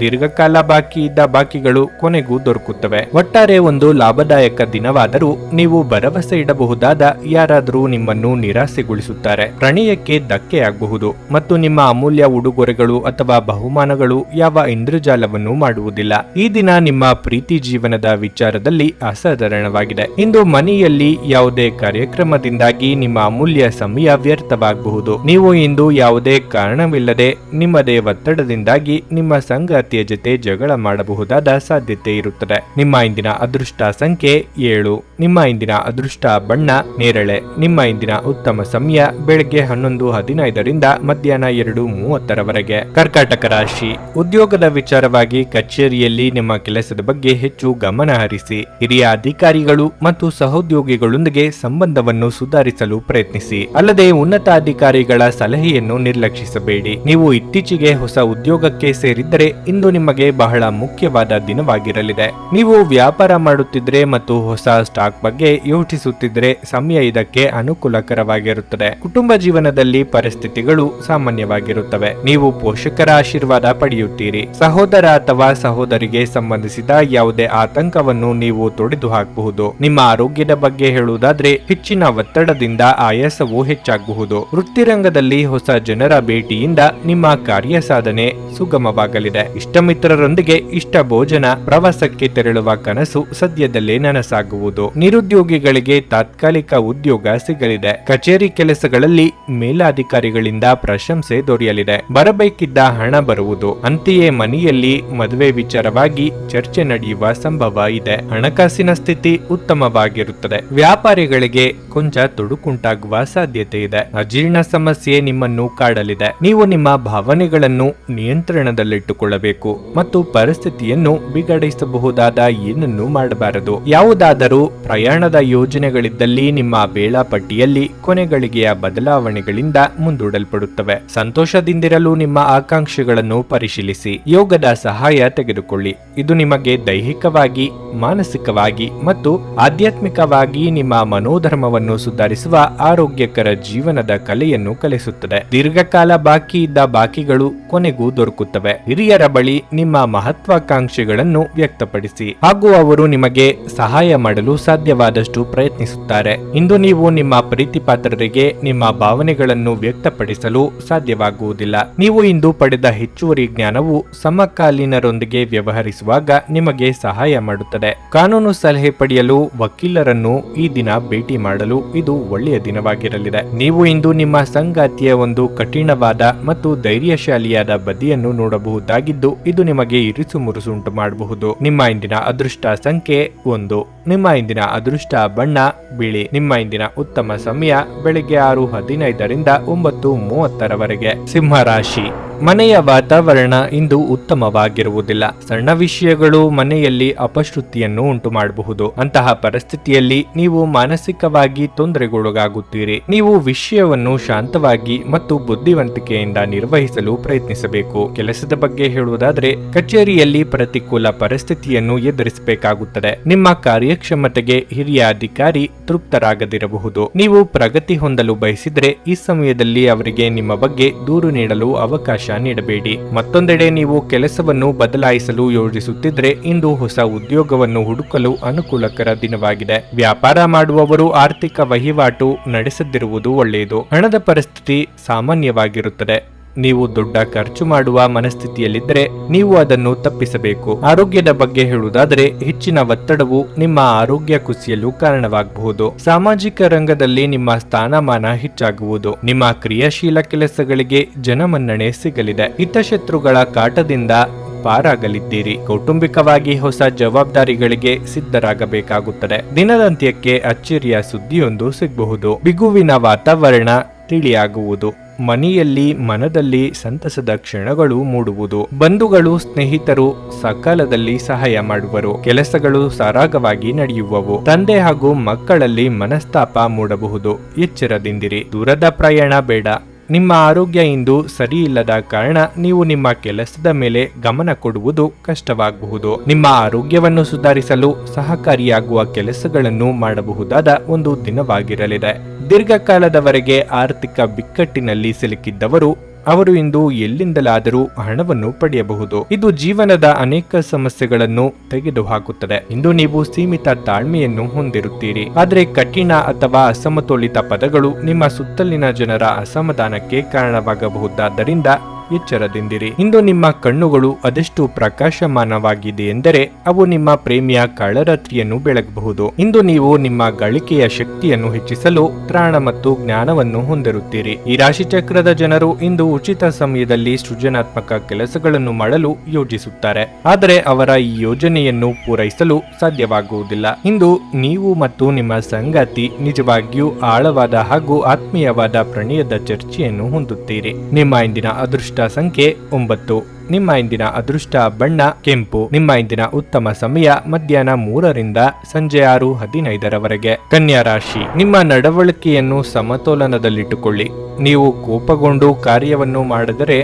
ದೀರ್ಘಕಾಲ ಬಾಕಿ ಇದ್ದ ಬಾಕಿಗಳು ಕೊನೆಗೂ ದೊರಕುತ್ತವೆ. ಒಟ್ಟಾರೆ ಒಂದು ಲಾಭದಾಯಕ ದಿನವಾದರೂ ನೀವು ಭರವಸೆ ಇಡಬಹುದಾದ ಯಾರಾದರೂ ನಿಮ್ಮನ್ನು ನಿರಾಸೆಗೊಳಿಸುತ್ತಾರೆ. ಪ್ರಣಯಕ್ಕೆ ಧಕ್ಕೆಯಾಗಬಹುದು ಮತ್ತು ನಿಮ್ಮ ಅಮೂಲ್ಯ ಉಡುಗೊರೆಗಳು ಅಥವಾ ಬಹುಮಾನಗಳು ಯಾವ ಇಂದ್ರಜಾಲವನ್ನು ಮಾಡುವುದಿಲ್ಲ. ಈ ದಿನ ನಿಮ್ಮ ಪ್ರೀತಿ ಜೀವನದ ವಿಚಾರದಲ್ಲಿ ಅಸಾಧಾರಣವಾಗಿದೆ. ಇಂದು ಮನೆಯಲ್ಲಿ ಯಾವುದೇ ಕಾರ್ಯಕ್ರಮದಿಂದಾಗಿ ನಿಮ್ಮ ಅಮೂಲ್ಯ ಸಮಯ ವ್ಯರ್ಥವಾಗಬಹುದು. ನೀವು ಇಂದು ಯಾವುದೇ ಕಾರಣವಿಲ್ಲದೆ ನಿಮ್ಮದೇ ಒತ್ತಡದಿಂದಾಗಿ ನಿಮ್ಮ ಸಂಗಾತಿಯ ಜೊತೆ ಜಗಳ ಮಾಡಬಹುದಾದ ಸಾಧ್ಯತೆ ಇರುತ್ತದೆ. ನಿಮ್ಮ ಇಂದಿನ ಅದೃಷ್ಟ ಸಂಖ್ಯೆ 7. ನಿಮ್ಮ ಇಂದಿನ ಅದೃಷ್ಟ ಬಣ್ಣ ನೇರಳೆ. ನಿಮ್ಮ ಇಂದಿನ ಉತ್ತಮ ಸಮಯ ಬೆಳಗ್ಗೆ 11:15ರಿಂದ ಮಧ್ಯಾಹ್ನ 2:30ರವರೆಗೆ. ಕರ್ಕಾಟಕ ರಾಶಿ. ಉದ್ಯೋಗದ ವಿಚಾರವಾಗಿ ಕಚೇರಿಯಲ್ಲಿ ನಿಮ್ಮ ಕೆಲಸದ ಬಗ್ಗೆ ಹೆಚ್ಚು ಗಮನ ಹರಿಸಿ. ಹಿರಿಯ ಅಧಿಕಾರಿಗಳು ಮತ್ತು ಸಹೋದ್ಯೋಗಿಗಳೊಂದಿಗೆ ಸಂಬಂಧವನ್ನು ಸುಧಾರಿಸಲು ಪ್ರಯತ್ನಿಸಿ. ಅಲ್ಲದೆ ಉನ್ನತ ಅಧಿಕಾರಿಗಳ ಸಲಹೆಯನ್ನು ನಿರ್ಲಕ್ಷಿಸಬೇಡಿ. ನೀವು ಇತ್ತೀಚೆಗೆ ಹೊಸ ಉದ್ಯೋಗಕ್ಕೆ ಸೇರಿದ್ದರೆ ಇಂದು ನಿಮಗೆ ಬಹಳ ಮುಖ್ಯವಾದ ದಿನವಾಗಿರಲಿದೆ. ನೀವು ವ್ಯಾಪಾರ ಮಾಡುತ್ತಿದ್ರೆ ಮತ್ತು ಹೊಸ ಸ್ಟಾಕ್ ಬಗ್ಗೆ ಯೋಚಿಸುತ್ತಿದ್ರೆ ಸಮಯ ಇದಕ್ಕೆ ಅನುಕೂಲಕರವಾಗಿರುತ್ತದೆ. ಕುಟುಂಬ ಜೀವನದಲ್ಲಿ ಪರಿಸ್ಥಿತಿಗಳು ಸಾಮಾನ್ಯವಾಗಿರುತ್ತವೆ. ನೀವು ಪೋಷಕರ ಆಶೀರ್ವಾದ ಪಡೆಯುತ್ತೀರಿ. ಸಹೋದರ ಅಥವಾ ಸಹೋದರಿಗೆ ಸಂಬಂಧಿಸಿದ ಯಾವುದೇ ಆತಂಕವನ್ನು ನೀವು ತೊಡೆದು ಹಾಕಬಹುದು. ನಿಮ್ಮ ಆರೋಗ್ಯದ ಬಗ್ಗೆ ಹೇಳುವುದಾದ್ರೆ ಹೆಚ್ಚಿನ ಒತ್ತಡದಿಂದ ಆಯಾಸವು ಹೆಚ್ಚಾಗಬಹುದು. ವೃತ್ತಿರಂಗದಲ್ಲಿ ಹೊಸ ಜನರ ಭೇಟಿಯಿಂದ ನಿಮ್ಮ ಕಾರ್ಯ ಸಾಧನೆ ಸುಗಮವಾಗಲಿದೆ. ಇಷ್ಟ ಮಿತ್ರರೊಂದಿಗೆ ಇಷ್ಟ ಭೋಜನ, ಪ್ರವಾಸಕ್ಕೆ ತೆರಳುವ ಕನಸು ಸದ್ಯದಲ್ಲೇ ನನಸಾಗುವುದು. ನಿರುದ್ಯೋಗಿಗಳಿಗೆ ತಾತ್ಕಾಲಿಕ ಉದ್ಯೋಗ ಸಿಗಲಿದೆ. ಕಚೇರಿ ಕೆಲಸಗಳಲ್ಲಿ ಮೇಲಾಧಿಕಾರಿಗಳಿಂದ ಪ್ರಶಂಸೆ ದೊರೆಯಲಿದೆ. ಬರಬೇಕಿದ್ದ ಹಣ ಬರುವುದು. ಅಂತೆಯೇ ಮನೆಯಲ್ಲಿ ಮದುವೆ ವಿಚಾರವಾಗಿ ಚರ್ಚೆ ನಡೆಯುವ ಸಂಭವ ಇದೆ. ಹಣಕಾಸಿನ ಸ್ಥಿತಿ ಉತ್ತಮವಾಗಿರುತ್ತದೆ. ವ್ಯಾಪಾರಿಗಳಿಗೆ ಕೊಂಚ ತೊಡಕುಂಟಾಗುವ ಸಾಧ್ಯತೆ ಇದೆ. ಅಜೀರ್ಣ ಸಮಸ್ಯೆ ನಿಮ್ಮನ್ನು ಕಾಡಲಿದೆ. ನೀವು ನಿಮ್ಮ ಭಾವನೆಗಳನ್ನು ನಿಯಂತ್ರಣದಲ್ಲಿಟ್ಟುಕೊಳ್ಳಬೇಕು ಮತ್ತು ಪರಿಸ್ಥಿತಿಯನ್ನು ಬಿಗಡಿಸಬಹುದಾದ ಏನನ್ನೂ ಮಾಡಬಾರದು. ಯಾವುದಾದರೂ ಪ್ರಯಾಣದ ಯೋಜನೆಗಳಿದ್ದಲ್ಲಿ ನಿಮ್ಮ ವೇಳಾಪಟ್ಟಿಯಲ್ಲಿ ಕೊನೆಗಳಿಗೆಯ ಬದಲಾವಣೆಗಳಿಂದ ಮುಂದೂಡಲ್ಪಡುತ್ತವೆ. ಸಂತೋಷದಿಂದಿರಲು ನಿಮ್ಮ ಆಕಾಂಕ್ಷೆಗಳನ್ನು ಪರಿಶೀಲಿಸಿ. ಯೋಗದ ಸಹಾಯ ತೆಗೆದುಕೊಳ್ಳಿ. ಇದು ನಿಮಗೆ ದೈಹಿಕವಾಗಿ, ಮಾನಸಿಕವಾಗಿ ಮತ್ತು ಆಧ್ಯಾತ್ಮಿಕವಾಗಿ ನಿಮ್ಮ ಮನೋಧರ್ಮವನ್ನು ಸುಧಾರಿಸುವ ಆರೋಗ್ಯಕರ ಜೀವನದ ಕಲೆಯನ್ನು ಕಲಿಸುತ್ತದೆ. ದೀರ್ಘಕಾಲ ಬಾಕಿ ಇದ್ದ ಬಾಕಿಗಳು ಕೊನೆಗೂ ದೊರಕುತ್ತವೆ. ಹಿರಿಯರ ಬಳಿ ನಿಮ್ಮ ಮಹತ್ವಾಕಾಂಕ್ಷೆಗಳನ್ನು ವ್ಯಕ್ತಪಡಿಸಿ ಹಾಗೂ ಅವರು ನಿಮಗೆ ಸಹಾಯ ಮಾಡಲು ಸಾಧ್ಯವಾದಷ್ಟು ಪ್ರಯತ್ನಿಸುತ್ತಾರೆ. ಇಂದು ನೀವು ನಿಮ್ಮ ಪ್ರೀತಿ ಪಾತ್ರರಿಗೆ ನಿಮ್ಮ ಭಾವನೆಗಳನ್ನು ವ್ಯಕ್ತಪಡಿಸಲು ಸಾಧ್ಯವಾಗುವುದಿಲ್ಲ. ನೀವು ಇಂದು ಪಡೆದ ಹೆಚ್ಚುವರಿ ಜ್ಞಾನವು ಸಮಕಾಲೀನರೊಂದಿಗೆ ವ್ಯವಹರಿಸುವಾಗ ನಿಮಗೆ ಸಹಾಯ ಮಾಡುತ್ತದೆ. ಕಾನೂನು ಸಲಹೆ ಪಡೆಯಲು ವಕೀಲರನ್ನು ಈ ದಿನ ಭೇಟಿ ಮಾಡಲು ಇದು ಒಳ್ಳೆಯ ದಿನವಾಗಿರಲಿದೆ. ನೀವು ಇಂದು ನಿಮ್ಮ ಸಂಗಾತಿಯ ಒಂದು ಕಠಿಣವಾದ ಮತ್ತು ಧೈರ್ಯಶಾಲಿಯಾದ ಬದಿಯನ್ನು ನೋಡಬಹುದಾಗಿದ್ದು ಇದು ನಿಮಗೆ ಇರಿಸು ಮುರುಸು ಉಂಟು ಮಾಡಬಹುದು. ನಿಮ್ಮ ಇಂದಿನ ಅದೃಷ್ಟ ಸಂಖ್ಯೆ 1. ನಿಮ್ಮ ಇಂದಿನ ಅದೃಷ್ಟ ಬಣ್ಣ ಬಿಳಿ. ನಿಮ್ಮ ಇಂದಿನ ಉತ್ತಮ ಸಮಯ ಬೆಳಿಗ್ಗೆ 6:15ರಿಂದ 9:30ರವರೆಗೆ. ಸಿಂಹ ರಾಶಿ. ಮನೆಯ ವಾತಾವರಣ ಇಂದು ಉತ್ತಮವಾಗಿರುವುದಿಲ್ಲ. ಸಣ್ಣ ವಿಷಯಗಳು ಮನೆಯಲ್ಲಿ ಅಪಶ್ರುತಿಯನ್ನು ಉಂಟು ಮಾಡಬಹುದು. ಅಂತಹ ಪರಿಸ್ಥಿತಿಯಲ್ಲಿ ನೀವು ಮಾನಸಿಕವಾಗಿ ತೊಂದರೆಗೊಳಗಾಗುತ್ತೀರಿ. ನೀವು ವಿಷಯವನ್ನು ಶಾಂತವಾಗಿ ಮತ್ತು ಬುದ್ಧಿವಂತಿಕೆಯಿಂದ ನಿರ್ವಹಿಸಲು ಪ್ರಯತ್ನಿಸಬೇಕು. ಕೆಲಸದ ಬಗ್ಗೆ ಹೇಳುವುದಾದರೆ ಕಚೇರಿಯಲ್ಲಿ ಪ್ರತಿಕೂಲ ಪರಿಸ್ಥಿತಿಯನ್ನು ಎದುರಿಸಬೇಕಾಗುತ್ತದೆ. ನಿಮ್ಮ ಕಾರ್ಯಕ್ಷಮತೆಗೆ ಹಿರಿಯ ಅಧಿಕಾರಿ ತೃಪ್ತರಾಗದಿರಬಹುದು. ನೀವು ಪ್ರಗತಿ ಹೊಂದಲು ಬಯಸಿದ್ರೆ ಈ ಸಮಯದಲ್ಲಿ ಅವರಿಗೆ ನಿಮ್ಮ ಬಗ್ಗೆ ದೂರು ನೀಡಲು ಅವಕಾಶ ನೀಡಬೇಡಿ. ಮತ್ತೊಂದೆಡೆ ನೀವು ಕೆಲಸವನ್ನು ಬದಲಾಯಿಸಲು ಯೋಜಿಸುತ್ತಿದ್ರೆ ಇಂದು ಹೊಸ ಉದ್ಯೋಗವನ್ನು ಹುಡುಕಲು ಅನುಕೂಲಕರ ದಿನವಾಗಿದೆ. ವ್ಯಾಪಾರ ಮಾಡುವವರು ಆರ್ಥಿಕ ವಹಿವಾಟು ನಡೆಸದಿರುವುದು ಒಳ್ಳೆಯದು. ಹಣದ ಪರಿಸ್ಥಿತಿ ಸಾಮಾನ್ಯವಾಗಿರುತ್ತದೆ. ನೀವು ದೊಡ್ಡ ಖರ್ಚು ಮಾಡುವ ಮನಸ್ಥಿತಿಯಲ್ಲಿದ್ದರೆ ನೀವು ಅದನ್ನು ತಪ್ಪಿಸಬೇಕು. ಆರೋಗ್ಯದ ಬಗ್ಗೆ ಹೇಳುವುದಾದರೆ ಹೆಚ್ಚಿನ ಒತ್ತಡವು ನಿಮ್ಮ ಆರೋಗ್ಯ ಕುಸಿಯಲು ಕಾರಣವಾಗಬಹುದು. ಸಾಮಾಜಿಕ ರಂಗದಲ್ಲಿ ನಿಮ್ಮ ಸ್ಥಾನಮಾನ ಹೆಚ್ಚಾಗುವುದು. ನಿಮ್ಮ ಕ್ರಿಯಾಶೀಲ ಕೆಲಸಗಳಿಗೆ ಜನಮನ್ನಣೆ ಸಿಗಲಿದೆ. ಹಿತಶತ್ರುಗಳ ಕಾಟದಿಂದ ಪಾರಾಗಲಿದ್ದೀರಿ. ಕೌಟುಂಬಿಕವಾಗಿ ಹೊಸ ಜವಾಬ್ದಾರಿಗಳಿಗೆ ಸಿದ್ಧರಾಗಬೇಕಾಗುತ್ತದೆ. ದಿನದಂತ್ಯಕ್ಕೆ ಅಚ್ಚರಿಯ ಸುದ್ದಿಯೊಂದು ಸಿಗಬಹುದು. ಬಿಗುವಿನ ವಾತಾವರಣ ತಿಳಿಯಾಗುವುದು. ಮನೆಯಲ್ಲಿ ಮನದಲ್ಲಿ ಸಂತಸದ ಕ್ಷಣಗಳು ಮೂಡುವುದು. ಬಂಧುಗಳು ಸ್ನೇಹಿತರು ಸಕಾಲದಲ್ಲಿ ಸಹಾಯ ಮಾಡುವರು. ಕೆಲಸಗಳು ಸರಾಗವಾಗಿ ನಡೆಯುವವು. ತಂದೆ ಹಾಗೂ ಮಕ್ಕಳಲ್ಲಿ ಮನಸ್ತಾಪ ಮೂಡಬಹುದು. ಎಚ್ಚರದಿಂದಿರಿ. ದೂರದ ಪ್ರಯಾಣ ಬೇಡ. ನಿಮ್ಮ ಆರೋಗ್ಯ ಇಂದು ಸರಿಯಿಲ್ಲದ ಕಾರಣ ನೀವು ನಿಮ್ಮ ಕೆಲಸದ ಮೇಲೆ ಗಮನ ಕೊಡುವುದು ಕಷ್ಟವಾಗಬಹುದು. ನಿಮ್ಮ ಆರೋಗ್ಯವನ್ನು ಸುಧಾರಿಸಲು ಸಹಕಾರಿಯಾಗುವ ಕೆಲಸಗಳನ್ನು ಮಾಡಬಹುದಾದ ಒಂದು ದಿನವಾಗಿರಲಿದೆ. ದೀರ್ಘಕಾಲದವರೆಗೆ ಆರ್ಥಿಕ ಬಿಕ್ಕಟ್ಟಿನಲ್ಲಿ ಸಿಲುಕಿದ್ದವರು ಅವರು ಇಂದು ಎಲ್ಲಿಂದಲಾದರೂ ಹಣವನ್ನು ಪಡೆಯಬಹುದು. ಇದು ಜೀವನದ ಅನೇಕ ಸಮಸ್ಯೆಗಳನ್ನು ತೆಗೆದುಹಾಕುತ್ತದೆ. ಇಂದು ನೀವು ಸೀಮಿತ ತಾಳ್ಮೆಯನ್ನು ಹೊಂದಿರುತ್ತೀರಿ. ಆದರೆ ಕಠಿಣ ಅಥವಾ ಅಸಮತೋಲಿತ ಪದಗಳು ನಿಮ್ಮ ಸುತ್ತಲಿನ ಜನರ ಅಸಮಾಧಾನಕ್ಕೆ ಕಾರಣವಾಗಬಹುದಾದ್ದರಿಂದ ಎಚ್ಚರದಿಂದಿರಿ. ಇಂದು ನಿಮ್ಮ ಕಣ್ಣುಗಳು ಅದೆಷ್ಟು ಪ್ರಕಾಶಮಾನವಾಗಿದೆ ಎಂದರೆ ಅವು ನಿಮ್ಮ ಪ್ರೇಮಿಯ ಕಳರಾತ್ರಿಯನ್ನು ಬೆಳಗಬಹುದು. ಇಂದು ನೀವು ನಿಮ್ಮ ಗಳಿಕೆಯ ಶಕ್ತಿಯನ್ನು ಹೆಚ್ಚಿಸಲು ತ್ರಾಣ ಮತ್ತು ಜ್ಞಾನವನ್ನು ಹೊಂದಿರುತ್ತೀರಿ. ಈ ರಾಶಿಚಕ್ರದ ಜನರು ಇಂದು ಉಚಿತ ಸಮಯದಲ್ಲಿ ಸೃಜನಾತ್ಮಕ ಕೆಲಸಗಳನ್ನು ಮಾಡಲು ಯೋಜಿಸುತ್ತಾರೆ. ಆದರೆ ಅವರ ಈ ಯೋಜನೆಯನ್ನು ಪೂರೈಸಲು ಸಾಧ್ಯವಾಗುವುದಿಲ್ಲ. ಇಂದು ನೀವು ಮತ್ತು ನಿಮ್ಮ ಸಂಗಾತಿ ನಿಜವಾಗಿಯೂ ಆಳವಾದ ಹಾಗೂ ಆತ್ಮೀಯವಾದ ಪ್ರಣಯದ ಚರ್ಚೆಯನ್ನು ಹೊಂದುತ್ತೀರಿ. ನಿಮ್ಮ ಇಂದಿನ ಅದೃಷ್ಟ ಸಂಖ್ಯೆ 9. ನಿಮ್ಮ ಇಂದಿನ ಅದೃಷ್ಟ ಬಣ್ಣ ಕೆಂಪು. ನಿಮ್ಮ ಇಂದಿನ ಉತ್ತಮ ಸಮಯ ಮಧ್ಯಾಹ್ನ 3ರಿಂದ ಸಂಜೆ 6:15ರವರೆಗೆ. ಕನ್ಯಾ ರಾಶಿ. ನಿಮ್ಮ ನಡವಳಿಕೆಯನ್ನು ಸಮತೋಲನದಲ್ಲಿಟ್ಟುಕೊಳ್ಳಿ. ನೀವು ಕೋಪಗೊಂಡು ಕಾರ್ಯವನ್ನು ಮಾಡಿದರೆ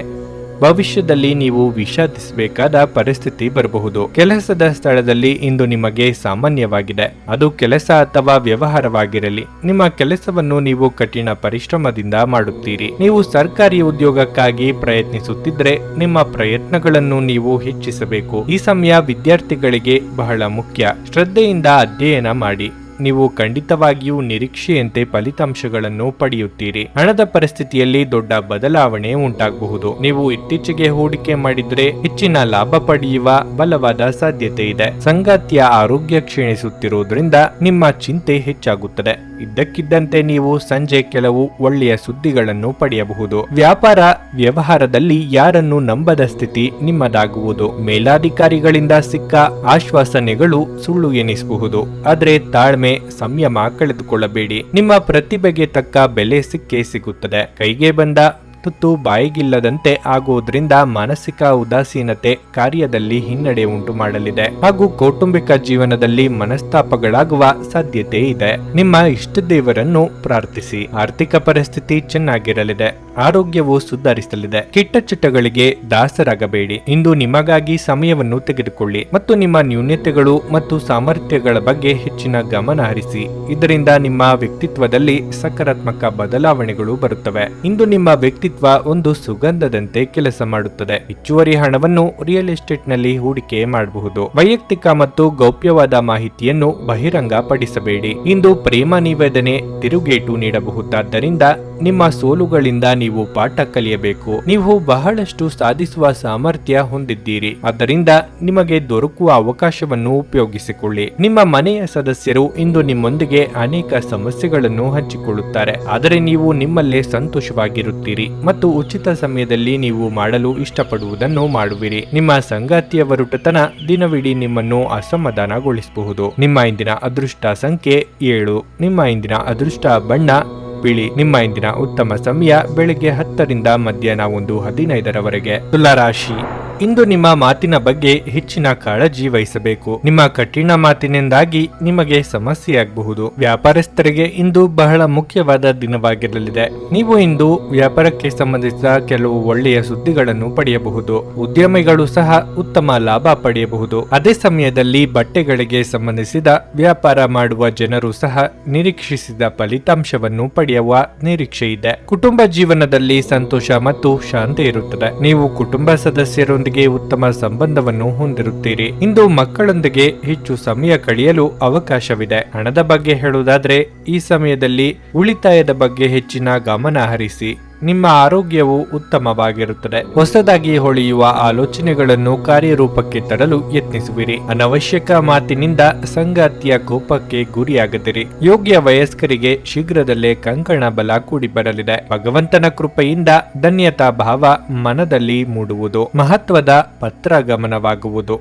ಭವಿಷ್ಯದಲ್ಲಿ ನೀವು ವಿಷಾದಿಸಬೇಕಾದ ಪರಿಸ್ಥಿತಿ ಬರಬಹುದು. ಕೆಲಸದ ಸ್ಥಳದಲ್ಲಿ ಇಂದು ನಿಮಗೆ ಸಾಮಾನ್ಯವಾಗಿದೆ. ಅದು ಕೆಲಸ ಅಥವಾ ವ್ಯವಹಾರವಾಗಿರಲಿ, ನಿಮ್ಮ ಕೆಲಸವನ್ನು ನೀವು ಕಠಿಣ ಪರಿಶ್ರಮದಿಂದ ಮಾಡುತ್ತೀರಿ. ನೀವು ಸರ್ಕಾರಿ ಉದ್ಯೋಗಕ್ಕಾಗಿ ಪ್ರಯತ್ನಿಸುತ್ತಿದ್ರೆ ನಿಮ್ಮ ಪ್ರಯತ್ನಗಳನ್ನು ನೀವು ಹೆಚ್ಚಿಸಬೇಕು. ಈ ಸಮಯ ವಿದ್ಯಾರ್ಥಿಗಳಿಗೆ ಬಹಳ ಮುಖ್ಯ. ಶ್ರದ್ಧೆಯಿಂದ ಅಧ್ಯಯನ ಮಾಡಿ. ನೀವು ಖಂಡಿತವಾಗಿಯೂ ನಿರೀಕ್ಷೆಯಂತೆ ಫಲಿತಾಂಶಗಳನ್ನು ಪಡೆಯುತ್ತೀರಿ. ಹಣದ ಪರಿಸ್ಥಿತಿಯಲ್ಲಿ ದೊಡ್ಡ ಬದಲಾವಣೆ ಉಂಟಾಗಬಹುದು. ನೀವು ಇತ್ತೀಚೆಗೆ ಹೂಡಿಕೆ ಮಾಡಿದ್ರೆ ಹೆಚ್ಚಿನ ಲಾಭ ಪಡೆಯುವ ಬಲವಾದ ಸಾಧ್ಯತೆ ಇದೆ. ಸಂಗಾತಿಯ ಆರೋಗ್ಯ ಕ್ಷೀಣಿಸುತ್ತಿರುವುದರಿಂದ ನಿಮ್ಮ ಚಿಂತೆ ಹೆಚ್ಚಾಗುತ್ತದೆ. ಇದ್ದಕ್ಕಿದ್ದಂತೆ ನೀವು ಸಂಜೆ ಕೆಲವು ಒಳ್ಳೆಯ ಸುದ್ದಿಗಳನ್ನು ಪಡೆಯಬಹುದು. ವ್ಯಾಪಾರ ವ್ಯವಹಾರದಲ್ಲಿ ಯಾರನ್ನು ನಂಬದ ಸ್ಥಿತಿ ನಿಮ್ಮದಾಗುವುದು. ಮೇಲಾಧಿಕಾರಿಗಳಿಂದ ಸಿಕ್ಕ ಆಶ್ವಾಸನೆಗಳು ಸುಳ್ಳು ಎನಿಸಬಹುದು. ಆದರೆ ತಾಳ್ಮೆ ಸಂಯಮ ಕಳೆದುಕೊಳ್ಳಬೇಡಿ. ನಿಮ್ಮ ಪ್ರತಿಭೆಗೆ ತಕ್ಕ ಬೆಲೆ ಸಿಕ್ಕೇ ಸಿಗುತ್ತದೆ. ಕೈಗೆ ಬಂದ ತುತ್ತು ಬಾಯಿಗಿಲ್ಲದಂತೆ ಆಗುವುದರಿಂದ ಮಾನಸಿಕ ಉದಾಸೀನತೆ ಕಾರ್ಯದಲ್ಲಿ ಹಿನ್ನಡೆ ಉಂಟು ಮಾಡಲಿದೆ ಹಾಗೂ ಕೌಟುಂಬಿಕ ಜೀವನದಲ್ಲಿ ಮನಸ್ತಾಪಗಳಾಗುವ ಸಾಧ್ಯತೆ ಇದೆ. ನಿಮ್ಮ ಇಷ್ಟ ದೇವರನ್ನು ಪ್ರಾರ್ಥಿಸಿ. ಆರ್ಥಿಕ ಪರಿಸ್ಥಿತಿ ಚೆನ್ನಾಗಿರಲಿದೆ. ಆರೋಗ್ಯವು ಸುಧಾರಿಸಲಿದೆ. ಕೆಟ್ಟ ಚಟಗಳಿಗೆ ದಾಸರಾಗಬೇಡಿ. ಇಂದು ನಿಮಗಾಗಿ ಸಮಯವನ್ನು ತೆಗೆದುಕೊಳ್ಳಿ ಮತ್ತು ನಿಮ್ಮ ನ್ಯೂನತೆಗಳು ಮತ್ತು ಸಾಮರ್ಥ್ಯಗಳ ಬಗ್ಗೆ ಹೆಚ್ಚಿನ ಗಮನ ಹರಿಸಿ. ಇದರಿಂದ ನಿಮ್ಮ ವ್ಯಕ್ತಿತ್ವದಲ್ಲಿ ಸಕಾರಾತ್ಮಕ ಬದಲಾವಣೆಗಳು ಬರುತ್ತವೆ. ಇಂದು ನಿಮ್ಮ ವ್ಯಕ್ತಿತ್ವ ವ್ಯಕ್ತಿತ್ವ ಒಂದು ಸುಗಂಧದಂತೆ ಕೆಲಸ ಮಾಡುತ್ತದೆ. ಹೆಚ್ಚುವರಿ ಹಣವನ್ನು ರಿಯಲ್ ಎಸ್ಟೇಟ್ ನಲ್ಲಿ ಹೂಡಿಕೆ ಮಾಡಬಹುದು. ವೈಯಕ್ತಿಕ ಮತ್ತು ಗೌಪ್ಯವಾದ ಮಾಹಿತಿಯನ್ನು ಬಹಿರಂಗ ಪಡಿಸಬೇಡಿ. ಇಂದು ಪ್ರೇಮ ನಿವೇದನೆ ತಿರುಗೇಟು ನೀಡಬಹುದಾದ್ದರಿಂದ ನಿಮ್ಮ ಸೋಲುಗಳಿಂದ ನೀವು ಪಾಠ ಕಲಿಯಬೇಕು. ನೀವು ಬಹಳಷ್ಟು ಸಾಧಿಸುವ ಸಾಮರ್ಥ್ಯ ಹೊಂದಿದ್ದೀರಿ, ಆದ್ದರಿಂದ ನಿಮಗೆ ದೊರಕುವ ಅವಕಾಶವನ್ನು ಉಪಯೋಗಿಸಿಕೊಳ್ಳಿ. ನಿಮ್ಮ ಮನೆಯ ಸದಸ್ಯರು ಇಂದು ನಿಮ್ಮೊಂದಿಗೆ ಅನೇಕ ಸಮಸ್ಯೆಗಳನ್ನು ಹಂಚಿಕೊಳ್ಳುತ್ತಾರೆ, ಆದರೆ ನೀವು ನಿಮ್ಮಲ್ಲೇ ಸಂತೋಷವಾಗಿರುತ್ತೀರಿ ಮತ್ತು ಉಚಿತ ಸಮಯದಲ್ಲಿ ನೀವು ಮಾಡಲು ಇಷ್ಟಪಡುವುದನ್ನು ಮಾಡುವಿರಿ. ನಿಮ್ಮ ಸಂಗಾತಿಯ ಒರಟುತನ ದಿನವಿಡೀ ನಿಮ್ಮನ್ನು ಅಸಮಾಧಾನಗೊಳಿಸಬಹುದು. ನಿಮ್ಮ ಇಂದಿನ ಅದೃಷ್ಟ ಸಂಖ್ಯೆ 7. ನಿಮ್ಮ ಇಂದಿನ ಅದೃಷ್ಟ ಬಣ್ಣ ಬಿಳಿ. ನಿಮ್ಮ ಇಂದಿನ ಉತ್ತಮ ಸಮಯ ಬೆಳಿಗ್ಗೆ 10ರಿಂದ ಮಧ್ಯಾಹ್ನ 1:15ರವರೆಗೆ. ತುಲಾ ರಾಶಿ, ಇಂದು ನಿಮ್ಮ ಮಾತಿನ ಬಗ್ಗೆ ಹೆಚ್ಚಿನ ಕಾಳಜಿ ವಹಿಸಬೇಕು. ನಿಮ್ಮ ಕಠಿಣ ಮಾತಿನಿಂದಾಗಿ ನಿಮಗೆ ಸಮಸ್ಯೆಯಾಗಬಹುದು. ವ್ಯಾಪಾರಸ್ಥರಿಗೆ ಇಂದು ಬಹಳ ಮುಖ್ಯವಾದ ದಿನವಾಗಿರಲಿದೆ. ನೀವು ಇಂದು ವ್ಯಾಪಾರಕ್ಕೆ ಸಂಬಂಧಿಸಿದ ಕೆಲವು ಒಳ್ಳೆಯ ಸುದ್ದಿಗಳನ್ನು ಪಡೆಯಬಹುದು. ಉದ್ಯಮಿಗಳು ಸಹ ಉತ್ತಮ ಲಾಭ ಪಡೆಯಬಹುದು. ಅದೇ ಸಮಯದಲ್ಲಿ ಬಟ್ಟೆಗಳಿಗೆ ಸಂಬಂಧಿಸಿದ ವ್ಯಾಪಾರ ಮಾಡುವ ಜನರು ಸಹ ನಿರೀಕ್ಷಿಸಿದ ಫಲಿತಾಂಶವನ್ನು ಪಡೆಯುವ ನಿರೀಕ್ಷೆ ಇದೆ. ಕುಟುಂಬ ಜೀವನದಲ್ಲಿ ಸಂತೋಷ ಮತ್ತು ಶಾಂತಿ ಇರುತ್ತದೆ. ನೀವು ಕುಟುಂಬ ಸದಸ್ಯರೊಂದಿಗೆ ಉತ್ತಮ ಸಂಬಂಧವನ್ನು ಹೊಂದಿರುತ್ತೀರಿ. ಇಂದು ಮಕ್ಕಳೊಂದಿಗೆ ಹೆಚ್ಚು ಸಮಯ ಕಳೆಯಲು ಅವಕಾಶವಿದೆ. ಹಣದ ಬಗ್ಗೆ ಹೇಳುವುದಾದ್ರೆ ಈ ಸಮಯದಲ್ಲಿ ಉಳಿತಾಯದ ಬಗ್ಗೆ ಹೆಚ್ಚಿನ ಗಮನ ಹರಿಸಿ. ನಿಮ್ಮ ಆರೋಗ್ಯವು ಉತ್ತಮವಾಗಿರುತ್ತದೆ. ಹೊಸದಾಗಿ ಹೊಳೆಯುವ ಆಲೋಚನೆಗಳನ್ನು ಕಾರ್ಯರೂಪಕ್ಕೆ ತರಲು ಯತ್ನಿಸುವಿರಿ. ಅನವಶ್ಯಕ ಮಾತಿನಿಂದ ಸಂಗಾತಿಯ ಕೋಪಕ್ಕೆ ಗುರಿಯಾಗದಿರಿ. ಯೋಗ್ಯ ವಯಸ್ಕರಿಗೆ ಶೀಘ್ರದಲ್ಲೇ ಕಂಕಣ ಬಲ ಕೂಡಿ ಬರಲಿದೆ. ಭಗವಂತನ ಕೃಪೆಯಿಂದ ಧನ್ಯತಾ ಭಾವ ಮನದಲ್ಲಿ ಮೂಡುವುದು. ಮಹತ್ವದ ಪತ್ರ ಗಮನವಾಗುವುದು.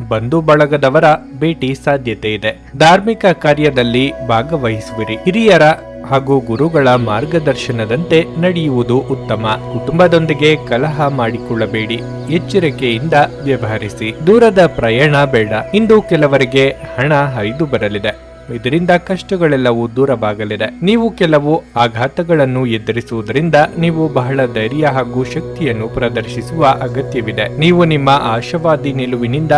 ಬಂಧು ಬಳಗದವರ ಭೇಟಿ ಸಾಧ್ಯತೆ ಇದೆ. ಧಾರ್ಮಿಕ ಕಾರ್ಯದಲ್ಲಿ ಭಾಗವಹಿಸುವಿರಿ. ಹಿರಿಯರ ಹಾಗೂ ಗುರುಗಳ ಮಾರ್ಗದರ್ಶನದಂತೆ ನಡೆಯುವುದು ಉತ್ತಮ. ಕುಟುಂಬದೊಂದಿಗೆ ಕಲಹ ಮಾಡಿಕೊಳ್ಳಬೇಡಿ. ಎಚ್ಚರಿಕೆಯಿಂದ ವ್ಯವಹರಿಸಿ. ದೂರದ ಪ್ರಯಾಣ ಬೇಡ. ಇಂದು ಕೆಲವರಿಗೆ ಹಣ ಹರಿದು ಬರಲಿದೆ. ಇದರಿಂದ ಕಷ್ಟಗಳೆಲ್ಲವೂ ದೂರವಾಗಲಿದೆ. ನೀವು ಕೆಲವು ಆಘಾತಗಳನ್ನು ಎದುರಿಸುವುದರಿಂದ ನೀವು ಬಹಳ ಧೈರ್ಯ ಹಾಗೂ ಶಕ್ತಿಯನ್ನು ಪ್ರದರ್ಶಿಸುವ ಅಗತ್ಯವಿದೆ. ನೀವು ನಿಮ್ಮ ಆಶಾವಾದಿ ನಿಲುವಿನಿಂದ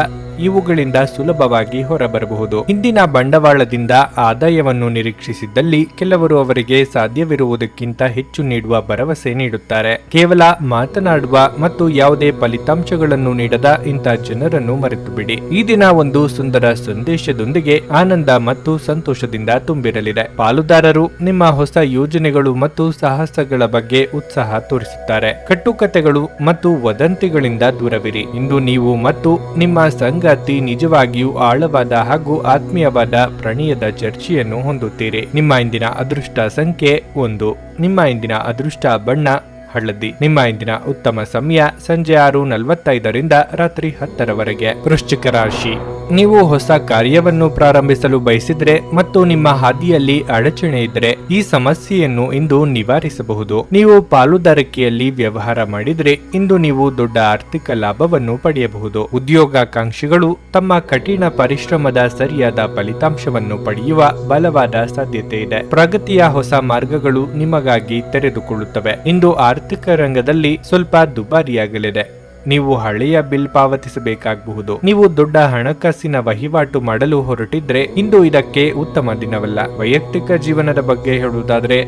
ಇವುಗಳಿಂದ ಸುಲಭವಾಗಿ ಹೊರಬರಬಹುದು. ಇಂದಿನ ಬಂಡವಾಳದಿಂದ ಆದಾಯವನ್ನು ನಿರೀಕ್ಷಿಸಿದ್ದಲ್ಲಿ ಕೆಲವರು ಅವರಿಗೆ ಸಾಧ್ಯವಿರುವುದಕ್ಕಿಂತ ಹೆಚ್ಚು ನೀಡುವ ಭರವಸೆ ನೀಡುತ್ತಾರೆ. ಕೇವಲ ಮಾತನಾಡುವ ಮತ್ತು ಯಾವುದೇ ಫಲಿತಾಂಶಗಳನ್ನು ನೀಡದ ಇಂಥ ಜನರನ್ನು ಮರೆತು ಬಿಡಿ. ಈ ದಿನ ಒಂದು ಸುಂದರ ಸಂದೇಶದೊಂದಿಗೆ ಆನಂದ ಮತ್ತು ಸಂತೋಷದಿಂದ ತುಂಬಿರಲಿದೆ. ಪಾಲುದಾರರು ನಿಮ್ಮ ಹೊಸ ಯೋಜನೆಗಳು ಮತ್ತು ಸಾಹಸಗಳ ಬಗ್ಗೆ ಉತ್ಸಾಹ ತೋರಿಸುತ್ತಾರೆ. ಕಟ್ಟುಕತೆಗಳು ಮತ್ತು ವದಂತಿಗಳಿಂದ ದೂರವಿರಿ. ಇಂದು ನೀವು ಮತ್ತು ನಿಮ್ಮ ಸಂಗಾತಿ ನಿಜವಾಗಿಯೂ ಆಳವಾದ ಹಾಗೂ ಆತ್ಮೀಯವಾದ ಪ್ರಣಯದ ಚರ್ಚೆಯನ್ನು ಹೊಂದುತ್ತೀರಿ. ನಿಮ್ಮ ಇಂದಿನ ಅದೃಷ್ಟ ಸಂಖ್ಯೆ 1. ನಿಮ್ಮ ಇಂದಿನ ಅದೃಷ್ಟ ಬಣ್ಣ ಹಳದಿ. ನಿಮ್ಮ ಇಂದಿನ ಉತ್ತಮ ಸಮಯ ಸಂಜೆ 6:45ರಿಂದ ರಾತ್ರಿ 10ರವರೆಗೆ. ವೃಶ್ಚಿಕ ರಾಶಿ, ನೀವು ಹೊಸ ಕಾರ್ಯವನ್ನು ಪ್ರಾರಂಭಿಸಲು ಬಯಸಿದ್ರೆ ಮತ್ತು ನಿಮ್ಮ ಹಾದಿಯಲ್ಲಿ ಅಡಚಣೆ ಇದ್ದರೆ ಈ ಸಮಸ್ಯೆಯನ್ನು ಇಂದು ನಿವಾರಿಸಬಹುದು. ನೀವು ಪಾಲುದಾರಿಕೆಯಲ್ಲಿ ವ್ಯವಹಾರ ಮಾಡಿದ್ರೆ ಇಂದು ನೀವು ದೊಡ್ಡ ಆರ್ಥಿಕ ಲಾಭವನ್ನು ಪಡೆಯಬಹುದು. ಉದ್ಯೋಗಾಕಾಂಕ್ಷಿಗಳು ತಮ್ಮ ಕಠಿಣ ಪರಿಶ್ರಮದ ಸರಿಯಾದ ಫಲಿತಾಂಶವನ್ನು ಪಡೆಯುವ ಬಲವಾದ ಸಾಧ್ಯತೆ ಇದೆ. ಪ್ರಗತಿಯ ಹೊಸ ಮಾರ್ಗಗಳು ನಿಮಗಾಗಿ ತೆರೆದುಕೊಳ್ಳುತ್ತವೆ. ಇಂದು ಆರ್ಥಿಕ ರಂಗದಲ್ಲಿ ಸ್ವಲ್ಪ ದುಬಾರಿಯಾಗಲಿದೆ. ನೀವು ಹಳೆಯ ಬಿಲ್ ಪಾವತಿಸಬೇಕಾಗಬಹುದು. ನೀವು ದೊಡ್ಡ ಹಣಕಾಸಿನ ವಹಿವಾಟು ಮಾಡಲು ಹೊರಟಿದ್ರೆ ಇಂದು ಇದಕ್ಕೆ ಉತ್ತಮ ದಿನವಲ್ಲ. ವೈಯಕ್ತಿಕ ಜೀವನದ ಬಗ್ಗೆ ಹೇಳುವುದಾದ್ರೆ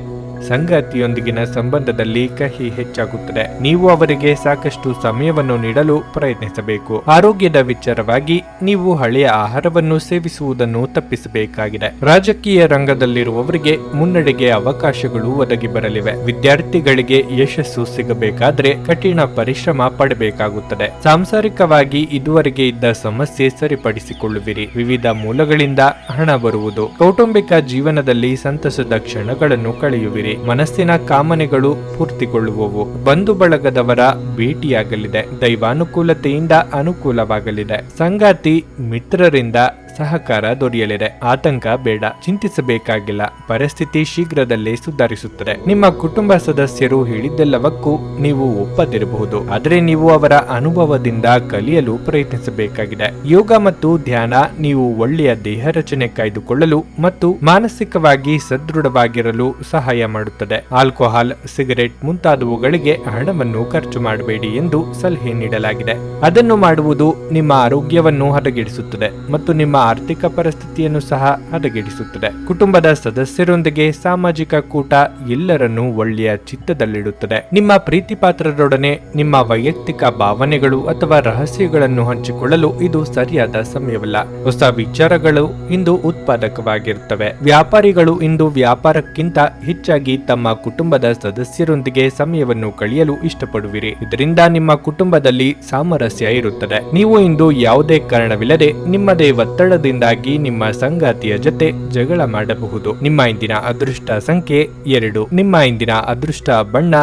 ಸಂಗಾತಿಯೊಂದಿಗಿನ ಸಂಬಂಧದಲ್ಲಿ ಕಹಿ ಹೆಚ್ಚಾಗುತ್ತದೆ. ನೀವು ಅವರಿಗೆ ಸಾಕಷ್ಟು ಸಮಯವನ್ನು ನೀಡಲು ಪ್ರಯತ್ನಿಸಬೇಕು. ಆರೋಗ್ಯದ ವಿಚಾರವಾಗಿ ನೀವು ಹಳೆಯ ಆಹಾರವನ್ನು ಸೇವಿಸುವುದನ್ನು ತಪ್ಪಿಸಬೇಕಾಗಿದೆ. ರಾಜಕೀಯ ರಂಗದಲ್ಲಿರುವವರಿಗೆ ಮುನ್ನಡೆಗೆ ಅವಕಾಶಗಳು ಒದಗಿ ಬರಲಿವೆ. ವಿದ್ಯಾರ್ಥಿಗಳಿಗೆ ಯಶಸ್ಸು ಸಿಗಬೇಕಾದ್ರೆ ಕಠಿಣ ಪರಿಶ್ರಮ ಪಡಬೇಕಾಗುತ್ತದೆ. ಸಾಂಸಾರಿಕವಾಗಿ ಇದುವರೆಗೆ ಇದ್ದ ಸಮಸ್ಯೆ ಸರಿಪಡಿಸಿಕೊಳ್ಳುವಿರಿ. ವಿವಿಧ ಮೂಲಗಳಿಂದ ಹಣ ಬರುವುದು. ಕೌಟುಂಬಿಕ ಜೀವನದಲ್ಲಿ ಸಂತಸದ ಕ್ಷಣಗಳನ್ನು ಕಳೆಯುವಿರಿ. ಮನಸ್ಸಿನ ಕಾಮನೆಗಳು ಪೂರ್ತಿಗೊಳ್ಳುವವು. ಬಂಧು ಬಳಗದವರ ಭೇಟಿಯಾಗಲಿದೆ. ದೈವಾನುಕೂಲತೆಯಿಂದ ಅನುಕೂಲವಾಗಲಿದೆ. ಸಂಗಾತಿ ಮಿತ್ರರಿಂದ ಸಹಕಾರ ದೊರೆಯಲಿದೆ. ಆತಂಕ ಬೇಡ. ಚಿಂತಿಸಬೇಕಾಗಿಲ್ಲ. ಪರಿಸ್ಥಿತಿ ಶೀಘ್ರದಲ್ಲೇ ಸುಧಾರಿಸುತ್ತದೆ. ನಿಮ್ಮ ಕುಟುಂಬ ಸದಸ್ಯರು ಹೇಳಿದ್ದೆಲ್ಲವಕ್ಕೂ ನೀವು ಒಪ್ಪದಿರಬಹುದು, ಆದರೆ ನೀವು ಅವರ ಅನುಭವದಿಂದ ಕಲಿಯಲು ಪ್ರಯತ್ನಿಸಬೇಕಾಗಿದೆ. ಯೋಗ ಮತ್ತು ಧ್ಯಾನ ನೀವು ಒಳ್ಳೆಯ ದೇಹ ರಚನೆ ಕಾಯ್ದುಕೊಳ್ಳಲು ಮತ್ತು ಮಾನಸಿಕವಾಗಿ ಸದೃಢವಾಗಿರಲು ಸಹಾಯ ಮಾಡುತ್ತದೆ. ಆಲ್ಕೋಹಾಲ್, ಸಿಗರೆಟ್ ಮುಂತಾದವುಗಳಿಗೆ ಹಣವನ್ನು ಖರ್ಚು ಮಾಡಬೇಡಿ ಎಂದು ಸಲಹೆ ನೀಡಲಾಗಿದೆ. ಅದನ್ನು ಮಾಡುವುದು ನಿಮ್ಮ ಆರೋಗ್ಯವನ್ನು ಹದಗೆಡಿಸುತ್ತದೆ ಮತ್ತು ನಿಮ್ಮ ಆರ್ಥಿಕ ಪರಿಸ್ಥಿತಿಯನ್ನು ಸಹ ಹದಗೆಡಿಸುತ್ತದೆ. ಕುಟುಂಬದ ಸದಸ್ಯರೊಂದಿಗೆ ಸಾಮಾಜಿಕ ಕೂಟ ಎಲ್ಲರನ್ನೂ ಒಳ್ಳೆಯ ಚಿತ್ತದಲ್ಲಿಡುತ್ತದೆ. ನಿಮ್ಮ ಪ್ರೀತಿ ಪಾತ್ರರೊಡನೆ ನಿಮ್ಮ ವೈಯಕ್ತಿಕ ಭಾವನೆಗಳು ಅಥವಾ ರಹಸ್ಯಗಳನ್ನು ಹಂಚಿಕೊಳ್ಳಲು ಇದು ಸರಿಯಾದ ಸಮಯವಲ್ಲ. ಹೊಸ ವಿಚಾರಗಳು ಇಂದು ಉತ್ಪಾದಕವಾಗಿರುತ್ತವೆ. ವ್ಯಾಪಾರಿಗಳು ಇಂದು ವ್ಯಾಪಾರಕ್ಕಿಂತ ಹೆಚ್ಚಾಗಿ ತಮ್ಮ ಕುಟುಂಬದ ಸದಸ್ಯರೊಂದಿಗೆ ಸಮಯವನ್ನು ಕಳೆಯಲು ಇಷ್ಟಪಡುವಿರಿ. ಇದರಿಂದ ನಿಮ್ಮ ಕುಟುಂಬದಲ್ಲಿ ಸಾಮರಸ್ಯ ಇರುತ್ತದೆ. ನೀವು ಇಂದು ಯಾವುದೇ ಕಾರಣವಿಲ್ಲದೆ ನಿಮ್ಮದೇ ಒತ್ತಡದಿಂದಾಗಿ ನಿಮ್ಮ ಸಂಗಾತಿಯ ಜೊತೆ ಜಗಳ ಮಾಡಬಹುದು. ನಿಮ್ಮ ಇಂದಿನ ಅದೃಷ್ಟ ಸಂಖ್ಯೆ 2. ನಿಮ್ಮ ಇಂದಿನ ಅದೃಷ್ಟ ಬಣ್ಣ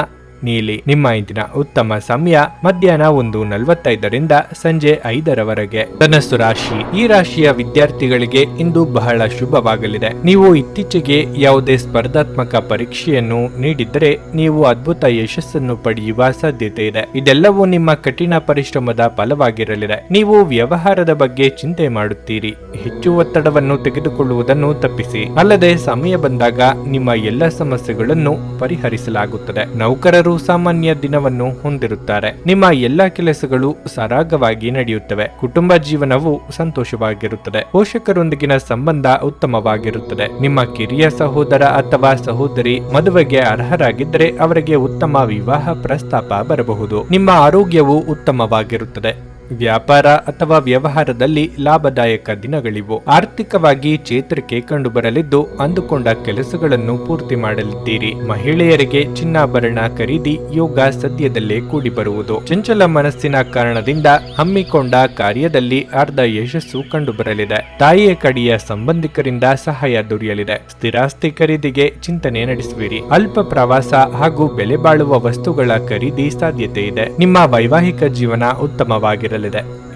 ನೀಲಿ. ನಿಮ್ಮ ಇಂದಿನ ಉತ್ತಮ ಸಮಯ ಮಧ್ಯಾಹ್ನ 1:45 ಸಂಜೆ 5 ಧನಸ್ಸು ರಾಶಿ. ಈ ರಾಶಿಯ ವಿದ್ಯಾರ್ಥಿಗಳಿಗೆ ಇಂದು ಬಹಳ ಶುಭವಾಗಲಿದೆ. ನೀವು ಇತ್ತೀಚೆಗೆ ಯಾವುದೇ ಸ್ಪರ್ಧಾತ್ಮಕ ಪರೀಕ್ಷೆಯನ್ನು ನೀಡಿದ್ದರೆ ನೀವು ಅದ್ಭುತ ಯಶಸ್ಸನ್ನು ಪಡೆಯುವ ಸಾಧ್ಯತೆ ಇದೆ. ಇದೆಲ್ಲವೂ ನಿಮ್ಮ ಕಠಿಣ ಪರಿಶ್ರಮದ ಫಲವಾಗಿರಲಿದೆ. ನೀವು ವ್ಯವಹಾರದ ಬಗ್ಗೆ ಚಿಂತೆ ಮಾಡುತ್ತೀರಿ. ಹೆಚ್ಚು ಒತ್ತಡವನ್ನು ತೆಗೆದುಕೊಳ್ಳುವುದನ್ನು ತಪ್ಪಿಸಿ. ಅಲ್ಲದೆ ಸಮಯ ಬಂದಾಗ ನಿಮ್ಮ ಎಲ್ಲ ಸಮಸ್ಯೆಗಳನ್ನು ಪರಿಹರಿಸಲಾಗುತ್ತದೆ. ನೌಕರರು ಸಾಮಾನ್ಯ ದಿನವನ್ನು ಹೊಂದಿರುತ್ತಾರೆ. ನಿಮ್ಮ ಎಲ್ಲಾ ಕೆಲಸಗಳು ಸರಾಗವಾಗಿ ನಡೆಯುತ್ತವೆ. ಕುಟುಂಬ ಜೀವನವು ಸಂತೋಷವಾಗಿರುತ್ತದೆ. ಪೋಷಕರೊಂದಿಗಿನ ಸಂಬಂಧ ಉತ್ತಮವಾಗಿರುತ್ತದೆ. ನಿಮ್ಮ ಕಿರಿಯ ಸಹೋದರ ಅಥವಾ ಸಹೋದರಿ ಮದುವೆಗೆ ಅರ್ಹರಾಗಿದ್ದರೆ ಅವರಿಗೆ ಉತ್ತಮ ವಿವಾಹ ಪ್ರಸ್ತಾಪ ಬರಬಹುದು. ನಿಮ್ಮ ಆರೋಗ್ಯವು ಉತ್ತಮವಾಗಿರುತ್ತದೆ. ವ್ಯಾಪಾರ ಅಥವಾ ವ್ಯವಹಾರದಲ್ಲಿ ಲಾಭದಾಯಕ ದಿನಗಳಿವು. ಆರ್ಥಿಕವಾಗಿ ಚೇತರಿಕೆ ಕಂಡುಬರಲಿದ್ದು ಅಂದುಕೊಂಡ ಕೆಲಸಗಳನ್ನು ಪೂರ್ತಿ ಮಾಡಲಿದ್ದೀರಿ. ಮಹಿಳೆಯರಿಗೆ ಚಿನ್ನಾಭರಣ ಖರೀದಿ ಯೋಗ ಸದ್ಯದಲ್ಲೇ ಕೂಡಿ ಬರುವುದು. ಚಂಚಲ ಮನಸ್ಸಿನ ಕಾರಣದಿಂದ ಹಮ್ಮಿಕೊಂಡ ಕಾರ್ಯದಲ್ಲಿ ಅರ್ಧ ಯಶಸ್ಸು ಕಂಡುಬರಲಿದೆ. ತಾಯಿಯ ಕಡೆಯ ಸಂಬಂಧಿಕರಿಂದ ಸಹಾಯ ದೊರೆಯಲಿದೆ. ಸ್ಥಿರಾಸ್ತಿ ಖರೀದಿಗೆ ಚಿಂತನೆ ನಡೆಸುವಿರಿ. ಅಲ್ಪ ಪ್ರವಾಸ ಹಾಗೂ ಬೆಲೆ ಬಾಳುವ ವಸ್ತುಗಳ ಖರೀದಿ ಸಾಧ್ಯತೆ ಇದೆ. ನಿಮ್ಮ ವೈವಾಹಿಕ ಜೀವನ ಉತ್ತಮವಾಗಿರಲಿದೆ.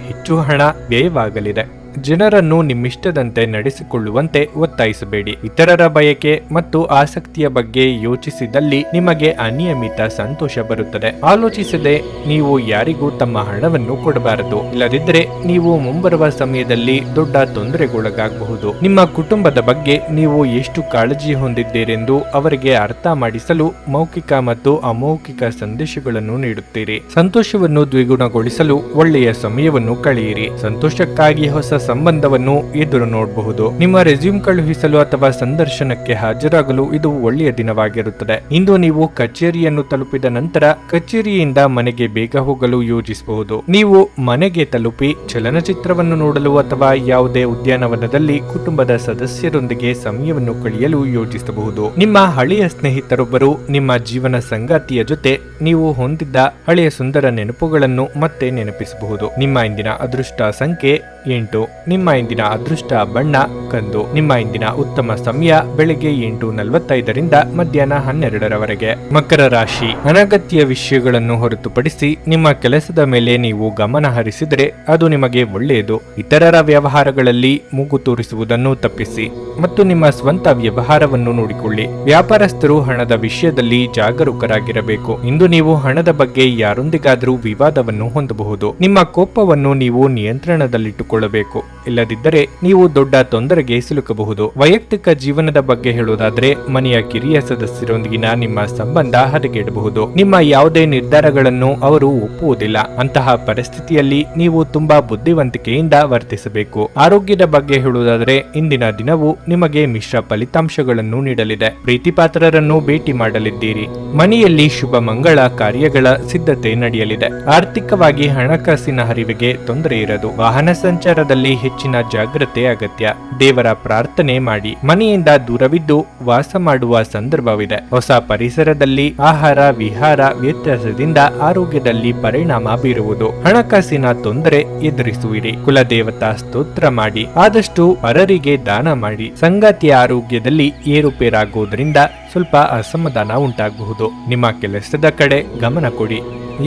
ಹೆಚ್ಚು ಹಣ ವ್ಯಯವಾಗಲಿದೆ. ಜನರನ್ನು ನಿಮ್ಮಿಷ್ಟದಂತೆ ನಡೆಸಿಕೊಳ್ಳುವಂತೆ ಒತ್ತಾಯಿಸಬೇಡಿ. ಇತರರ ಬಯಕೆ ಮತ್ತು ಆಸಕ್ತಿಯ ಬಗ್ಗೆ ಯೋಚಿಸಿದಲ್ಲಿ ನಿಮಗೆ ಅನಿಯಮಿತ ಸಂತೋಷ ಬರುತ್ತದೆ. ಆಲೋಚಿಸದೆ ನೀವು ಯಾರಿಗೂ ತಮ್ಮ ಹಣವನ್ನು ಕೊಡಬಾರದು. ಇಲ್ಲದಿದ್ದರೆ ನೀವು ಮುಂಬರುವ ಸಮಯದಲ್ಲಿ ದೊಡ್ಡ ತೊಂದರೆಗೊಳಗಾಗಬಹುದು. ನಿಮ್ಮ ಕುಟುಂಬದ ಬಗ್ಗೆ ನೀವು ಎಷ್ಟು ಕಾಳಜಿ ಹೊಂದಿದ್ದೀರೆಂದು ಅವರಿಗೆ ಅರ್ಥ ಮಾಡಿಸಲು ಮೌಖಿಕ ಮತ್ತು ಅಮೌಖಿಕ ಸಂದೇಶಗಳನ್ನು ನೀಡುತ್ತೀರಿ. ಸಂತೋಷವನ್ನು ದ್ವಿಗುಣಗೊಳಿಸಲು ಒಳ್ಳೆಯ ಸಮಯವನ್ನು ಕಳೆಯಿರಿ. ಸಂತೋಷಕ್ಕಾಗಿ ಹೊಸ ಸಂಬಂಧವನ್ನು ಎದುರು ನೋಡಬಹುದು. ನಿಮ್ಮ ರೆಸ್ಯೂಮ್ ಕಳುಹಿಸಲು ಅಥವಾ ಸಂದರ್ಶನಕ್ಕೆ ಹಾಜರಾಗಲು ಇದು ಒಳ್ಳೆಯ ದಿನವಾಗಿರುತ್ತದೆ. ಇಂದು ನೀವು ಕಚೇರಿಯನ್ನು ತಲುಪಿದ ನಂತರ ಕಚೇರಿಯಿಂದ ಮನೆಗೆ ಬೇಗ ಹೋಗಲು ಯೋಜಿಸಬಹುದು. ನೀವು ಮನೆಗೆ ತಲುಪಿ ಚಲನಚಿತ್ರವನ್ನು ನೋಡಲು ಅಥವಾ ಯಾವುದೇ ಉದ್ಯಾನವನದಲ್ಲಿ ಕುಟುಂಬದ ಸದಸ್ಯರೊಂದಿಗೆ ಸಮಯವನ್ನು ಕಳೆಯಲು ಯೋಜಿಸಬಹುದು. ನಿಮ್ಮ ಹಳೆಯ ಸ್ನೇಹಿತರೊಬ್ಬರು ನಿಮ್ಮ ಜೀವನ ಸಂಗಾತಿಯ ಜೊತೆ ನೀವು ಹೊಂದಿದ್ದ ಹಳೆಯ ಸುಂದರ ನೆನಪುಗಳನ್ನು ಮತ್ತೆ ನೆನಪಿಸಬಹುದು. ನಿಮ್ಮ ಇಂದಿನ ಅದೃಷ್ಟ ಸಂಖ್ಯೆ 8. ನಿಮ್ಮ ಇಂದಿನ ಅದೃಷ್ಟ ಬಣ್ಣ ಕಂದು. ನಿಮ್ಮ ಇಂದಿನ ಉತ್ತಮ ಸಮಯ ಬೆಳಗ್ಗೆ 8:45 ಮಧ್ಯಾಹ್ನ 12 ಮಕರ ರಾಶಿ. ಅನಗತ್ಯ ವಿಷಯಗಳನ್ನು ಹೊರತುಪಡಿಸಿ ನಿಮ್ಮ ಕೆಲಸದ ಮೇಲೆ ನೀವು ಗಮನ ಹರಿಸಿದರೆ ಅದು ನಿಮಗೆ ಒಳ್ಳೆಯದು. ಇತರರ ವ್ಯವಹಾರಗಳಲ್ಲಿ ಮೂಗು ತೋರಿಸುವುದನ್ನು ತಪ್ಪಿಸಿ ಮತ್ತು ನಿಮ್ಮ ಸ್ವಂತ ವ್ಯವಹಾರವನ್ನು ನೋಡಿಕೊಳ್ಳಿ. ವ್ಯಾಪಾರಸ್ಥರು ಹಣದ ವಿಷಯದಲ್ಲಿ ಜಾಗರೂಕರಾಗಿರಬೇಕು. ಇಂದು ನೀವು ಹಣದ ಬಗ್ಗೆ ಯಾರೊಂದಿಗಾದರೂ ವಿವಾದವನ್ನು ಹೊಂದಬಹುದು. ನಿಮ್ಮ ಕೋಪವನ್ನು ನೀವು ನಿಯಂತ್ರಣದಲ್ಲಿಟ್ಟುಕೊಳ್ಳಬೇಕು. ಇಲ್ಲದಿದ್ದರೆ ನೀವು ದೊಡ್ಡ ತೊಂದರೆಗೆ ಸಿಲುಕಬಹುದು. ವೈಯಕ್ತಿಕ ಜೀವನದ ಬಗ್ಗೆ ಹೇಳುವುದಾದರೆ ಮನೆಯ ಕಿರಿಯ ಸದಸ್ಯರೊಂದಿಗಿನ ನಿಮ್ಮ ಸಂಬಂಧ ಹದಗೆಡಬಹುದು. ನಿಮ್ಮ ಯಾವುದೇ ನಿರ್ಧಾರಗಳನ್ನು ಅವರು ಒಪ್ಪುವುದಿಲ್ಲ. ಅಂತಹ ಪರಿಸ್ಥಿತಿಯಲ್ಲಿ ನೀವು ತುಂಬಾ ಬುದ್ಧಿವಂತಿಕೆಯಿಂದ ವರ್ತಿಸಬೇಕು. ಆರೋಗ್ಯದ ಬಗ್ಗೆ ಹೇಳುವುದಾದರೆ ಇಂದಿನ ದಿನವು ನಿಮಗೆ ಮಿಶ್ರ ಫಲಿತಾಂಶಗಳನ್ನು ನೀಡಲಿದೆ. ಪ್ರೀತಿಪಾತ್ರರನ್ನು ಭೇಟಿ ಮಾಡಲಿದ್ದೀರಿ. ಮನೆಯಲ್ಲಿ ಶುಭ ಮಂಗಳ ಕಾರ್ಯಗಳ ಸಿದ್ಧತೆ ನಡೆಯಲಿದೆ. ಆರ್ಥಿಕವಾಗಿ ಹಣಕಾಸಿನ ಹರಿವಿಗೆ ತೊಂದರೆ ಇರದು. ವಾಹನ ಸಂಚಾರದಲ್ಲಿ ಹೆಚ್ಚಿನ ಜಾಗ್ರತೆ ಅಗತ್ಯ. ದೇವರ ಪ್ರಾರ್ಥನೆ ಮಾಡಿ. ಮನೆಯಿಂದ ದೂರವಿದ್ದು ವಾಸ ಮಾಡುವ ಸಂದರ್ಭವಿದೆ. ಹೊಸ ಪರಿಸರದಲ್ಲಿ ಆಹಾರ ವಿಹಾರ ವ್ಯತ್ಯಾಸದಿಂದ ಆರೋಗ್ಯದಲ್ಲಿ ಪರಿಣಾಮ ಬೀರುವುದು. ಹಣಕಾಸಿನ ತೊಂದರೆ ಎದುರಿಸುವಿರಿ. ಕುಲದೇವತಾ ಸ್ತೋತ್ರ ಮಾಡಿ. ಆದಷ್ಟು ಪರರಿಗೆ ದಾನ ಮಾಡಿ. ಸಂಗಾತಿಯ ಆರೋಗ್ಯದಲ್ಲಿ ಏರುಪೇರಾಗುವುದರಿಂದ ಸ್ವಲ್ಪ ಅಸಮಾಧಾನ ಉಂಟಾಗಬಹುದು. ನಿಮ್ಮ ಕೆಲಸದ ಕಡೆ ಗಮನ ಕೊಡಿ.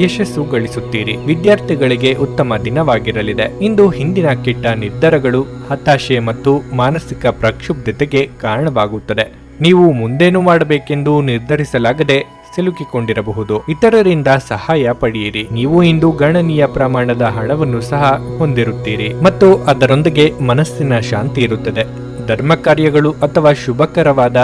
ಯಶಸ್ಸು ಗಳಿಸುತ್ತೀರಿ. ವಿದ್ಯಾರ್ಥಿಗಳಿಗೆ ಉತ್ತಮ ದಿನವಾಗಿರಲಿದೆ. ಇಂದು ಹಿಂದಿನ ಕೆಟ್ಟ ನಿರ್ಧಾರಗಳು ಹತಾಶೆ ಮತ್ತು ಮಾನಸಿಕ ಪ್ರಕ್ಷುಬ್ಧತೆಗೆ ಕಾರಣವಾಗುತ್ತದೆ. ನೀವು ಮುಂದೇನು ಮಾಡಬೇಕೆಂದು ನಿರ್ಧರಿಸಲಾಗದೆ ಸಿಲುಕಿಕೊಂಡಿರಬಹುದು. ಇತರರಿಂದ ಸಹಾಯ ಪಡೆಯಿರಿ. ನೀವು ಇಂದು ಗಣನೀಯ ಪ್ರಮಾಣದ ಹಣವನ್ನು ಸಹ ಹೊಂದಿರುತ್ತೀರಿ ಮತ್ತು ಅದರೊಂದಿಗೆ ಮನಸ್ಸಿನ ಶಾಂತಿ ಇರುತ್ತದೆ. ಧರ್ಮ ಕಾರ್ಯಗಳು ಅಥವಾ ಶುಭಕರವಾದ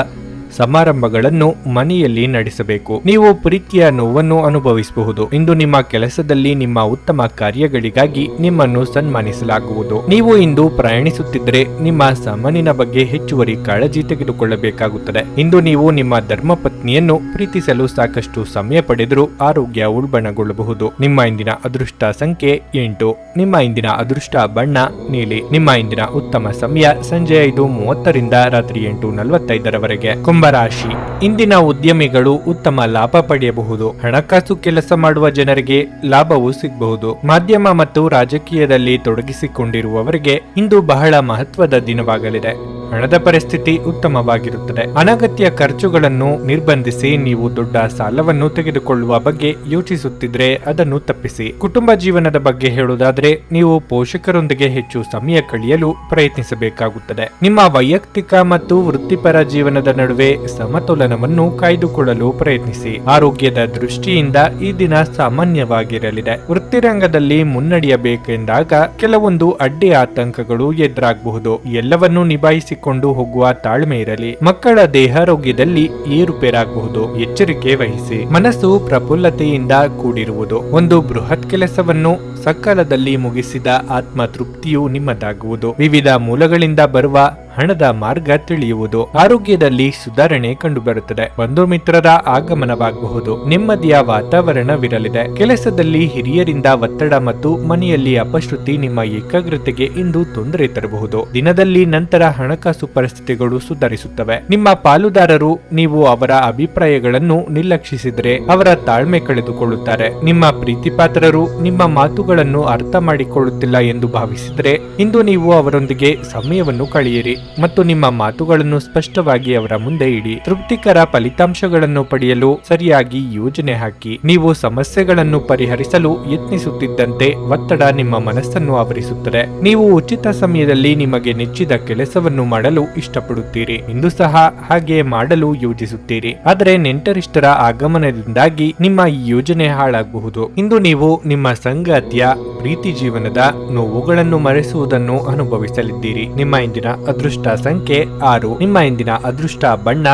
ಸಮಾರಂಭಗಳನ್ನು ಮನೆಯಲ್ಲಿ ನಡೆಸಬೇಕು. ನೀವು ಪ್ರೀತಿಯ ನೋವನ್ನು ಅನುಭವಿಸಬಹುದು. ಇಂದು ನಿಮ್ಮ ಕೆಲಸದಲ್ಲಿ ನಿಮ್ಮ ಉತ್ತಮ ಕಾರ್ಯಗಳಿಗಾಗಿ ನಿಮ್ಮನ್ನು ಸನ್ಮಾನಿಸಲಾಗುವುದು. ನೀವು ಇಂದು ಪ್ರಯಾಣಿಸುತ್ತಿದ್ದರೆ ನಿಮ್ಮ ಸಾಮಾನಿನ ಬಗ್ಗೆ ಹೆಚ್ಚುವರಿ ಕಾಳಜಿ ತೆಗೆದುಕೊಳ್ಳಬೇಕಾಗುತ್ತದೆ. ಇಂದು ನೀವು ನಿಮ್ಮ ಧರ್ಮಪತ್ನಿಯನ್ನು ಪ್ರೀತಿಸಲು ಸಾಕಷ್ಟು ಸಮಯ ಪಡೆದರೂ ಆರೋಗ್ಯ ಉಲ್ಬಣಗೊಳ್ಳಬಹುದು. ನಿಮ್ಮ ಇಂದಿನ ಅದೃಷ್ಟ ಸಂಖ್ಯೆ 8. ನಿಮ್ಮ ಇಂದಿನ ಅದೃಷ್ಟ ಬಣ್ಣ ನೀಲಿ. ನಿಮ್ಮ ಇಂದಿನ ಉತ್ತಮ ಸಮಯ ಸಂಜೆ 5:30ರಿಂದ ರಾತ್ರಿ 8:45ರವರೆಗೆ. ಕುಂಭರಾಶಿ. ಇಂದಿನ ಉದ್ಯಮಿಗಳು ಉತ್ತಮ ಲಾಭ ಪಡೆಯಬಹುದು. ಹಣಕಾಸು ಕೆಲಸ ಮಾಡುವ ಜನರಿಗೆ ಲಾಭವು ಸಿಗಬಹುದು. ಮಾಧ್ಯಮ ಮತ್ತು ರಾಜಕೀಯದಲ್ಲಿ ತೊಡಗಿಸಿಕೊಂಡಿರುವವರಿಗೆ ಇಂದು ಬಹಳ ಮಹತ್ವದ ದಿನವಾಗಲಿದೆ. ಹಣದ ಪರಿಸ್ಥಿತಿ ಉತ್ತಮವಾಗಿರುತ್ತದೆ. ಅನಗತ್ಯ ಖರ್ಚುಗಳನ್ನು ನಿರ್ಬಂಧಿಸಿ ನೀವು ದೊಡ್ಡ ಸಾಲವನ್ನು ತೆಗೆದುಕೊಳ್ಳುವ ಬಗ್ಗೆ ಯೋಚಿಸುತ್ತಿದ್ರೆ ಅದನ್ನು ತಪ್ಪಿಸಿ. ಕುಟುಂಬ ಜೀವನದ ಬಗ್ಗೆ ಹೇಳುವುದಾದ್ರೆ ನೀವು ಪೋಷಕರೊಂದಿಗೆ ಹೆಚ್ಚು ಸಮಯ ಕಳೆಯಲು ಪ್ರಯತ್ನಿಸಬೇಕಾಗುತ್ತದೆ. ನಿಮ್ಮ ವೈಯಕ್ತಿಕ ಮತ್ತು ವೃತ್ತಿಪರ ಜೀವನದ ನಡುವೆ ಸಮತೋಲನವನ್ನು ಕಾಯ್ದುಕೊಳ್ಳಲು ಪ್ರಯತ್ನಿಸಿ. ಆರೋಗ್ಯದ ದೃಷ್ಟಿಯಿಂದ ಈ ದಿನ ಸಾಮಾನ್ಯವಾಗಿರಲಿದೆ. ವೃತ್ತಿರಂಗದಲ್ಲಿ ಮುನ್ನಡೆಯಬೇಕೆಂದಾಗ ಕೆಲವೊಂದು ಅಡ್ಡಿ ಆತಂಕಗಳು ಎದುರಾಗಬಹುದು. ಎಲ್ಲವನ್ನೂ ನಿಭಾಯಿಸಿಕೊಂಡು ಹೋಗುವ ತಾಳ್ಮೆ ಇರಲಿ. ಮಕ್ಕಳ ದೇಹಾರೋಗ್ಯದಲ್ಲಿ ಏರುಪೇರಾಗಬಹುದು. ಎಚ್ಚರಿಕೆ ವಹಿಸಿ. ಮನಸ್ಸು ಪ್ರಫುಲ್ಲತೆಯಿಂದ ಕೂಡಿರುವುದು. ಒಂದು ಬೃಹತ್ ಕೆಲಸವನ್ನು ಸಕಾಲದಲ್ಲಿ ಮುಗಿಸಿದ ಆತ್ಮ ತೃಪ್ತಿಯು ನಿಮ್ಮದಾಗುವುದು. ವಿವಿಧ ಮೂಲಗಳಿಂದ ಬರುವ ಹಣದ ಮಾರ್ಗ ತಿಳಿಯುವುದು. ಆರೋಗ್ಯದಲ್ಲಿ ಸುಧಾರಣೆ ಕಂಡುಬರುತ್ತದೆ. ಬಂಧು ಮಿತ್ರರ ಆಗಮನವಾಗಬಹುದು. ನೆಮ್ಮದಿಯ ವಾತಾವರಣವಿರಲಿದೆ. ಕೆಲಸದಲ್ಲಿ ಹಿರಿಯರಿಂದ ಒತ್ತಡ ಮತ್ತು ಮನೆಯಲ್ಲಿ ಅಪಶ್ರುತಿ ನಿಮ್ಮ ಏಕಾಗ್ರತೆಗೆ ಇಂದು ತೊಂದರೆ ತರಬಹುದು. ದಿನದಲ್ಲಿ ನಂತರ ಹಣಕಾಸು ಪರಿಸ್ಥಿತಿಗಳು ಸುಧಾರಿಸುತ್ತವೆ. ನಿಮ್ಮ ಪಾಲುದಾರರು ನೀವು ಅವರ ಅಭಿಪ್ರಾಯಗಳನ್ನು ನಿರ್ಲಕ್ಷಿಸಿದರೆ ಅವರ ತಾಳ್ಮೆ ಕಳೆದುಕೊಳ್ಳುತ್ತಾರೆ. ನಿಮ್ಮ ಪ್ರೀತಿಪಾತ್ರರು ನಿಮ್ಮ ಮಾತುಗಳನ್ನು ಅರ್ಥ ಮಾಡಿಕೊಳ್ಳುತ್ತಿಲ್ಲ ಎಂದು ಭಾವಿಸಿದರೆ ಇಂದು ನೀವು ಅವರೊಂದಿಗೆ ಸಮಯವನ್ನು ಕಳೆಯಿರಿ ಮತ್ತು ನಿಮ್ಮ ಮಾತುಗಳನ್ನು ಸ್ಪಷ್ಟವಾಗಿ ಅವರ ಮುಂದೆ ಇಡಿ. ತೃಪ್ತಿಕರ ಫಲಿತಾಂಶಗಳನ್ನು ಪಡೆಯಲು ಸರಿಯಾಗಿ ಯೋಜನೆ ಹಾಕಿ. ನೀವು ಸಮಸ್ಯೆಗಳನ್ನು ಪರಿಹರಿಸಲು ಯತ್ನಿಸುತ್ತಿದ್ದಂತೆ ಒತ್ತಡ ನಿಮ್ಮ ಮನಸ್ಸನ್ನು ಆವರಿಸುತ್ತದೆ. ನೀವು ಉಚಿತ ಸಮಯದಲ್ಲಿ ನಿಮಗೆ ನೆಚ್ಚಿದ ಕೆಲಸವನ್ನು ಮಾಡಲು ಇಷ್ಟಪಡುತ್ತೀರಿ. ಇಂದು ಸಹ ಹಾಗೆ ಮಾಡಲು ಯೋಜಿಸುತ್ತೀರಿ. ಆದರೆ ನೆಂಟರಿಷ್ಟರ ಆಗಮನದಿಂದಾಗಿ ನಿಮ್ಮ ಈ ಯೋಜನೆ ಹಾಳಾಗಬಹುದು. ಇಂದು ನೀವು ನಿಮ್ಮ ಸಂಗಾತಿಯ ಪ್ರೀತಿ ಜೀವನದ ನೋವುಗಳನ್ನು ಮರೆಸುವುದನ್ನು ಅನುಭವಿಸಲಿದ್ದೀರಿ. ನಿಮ್ಮ ಇಂದಿನ ಅದೃಷ್ಟ ಸಂಖ್ಯೆ 6. ನಿಮ್ಮ ಇಂದಿನ ಅದೃಷ್ಟ ಬಣ್ಣ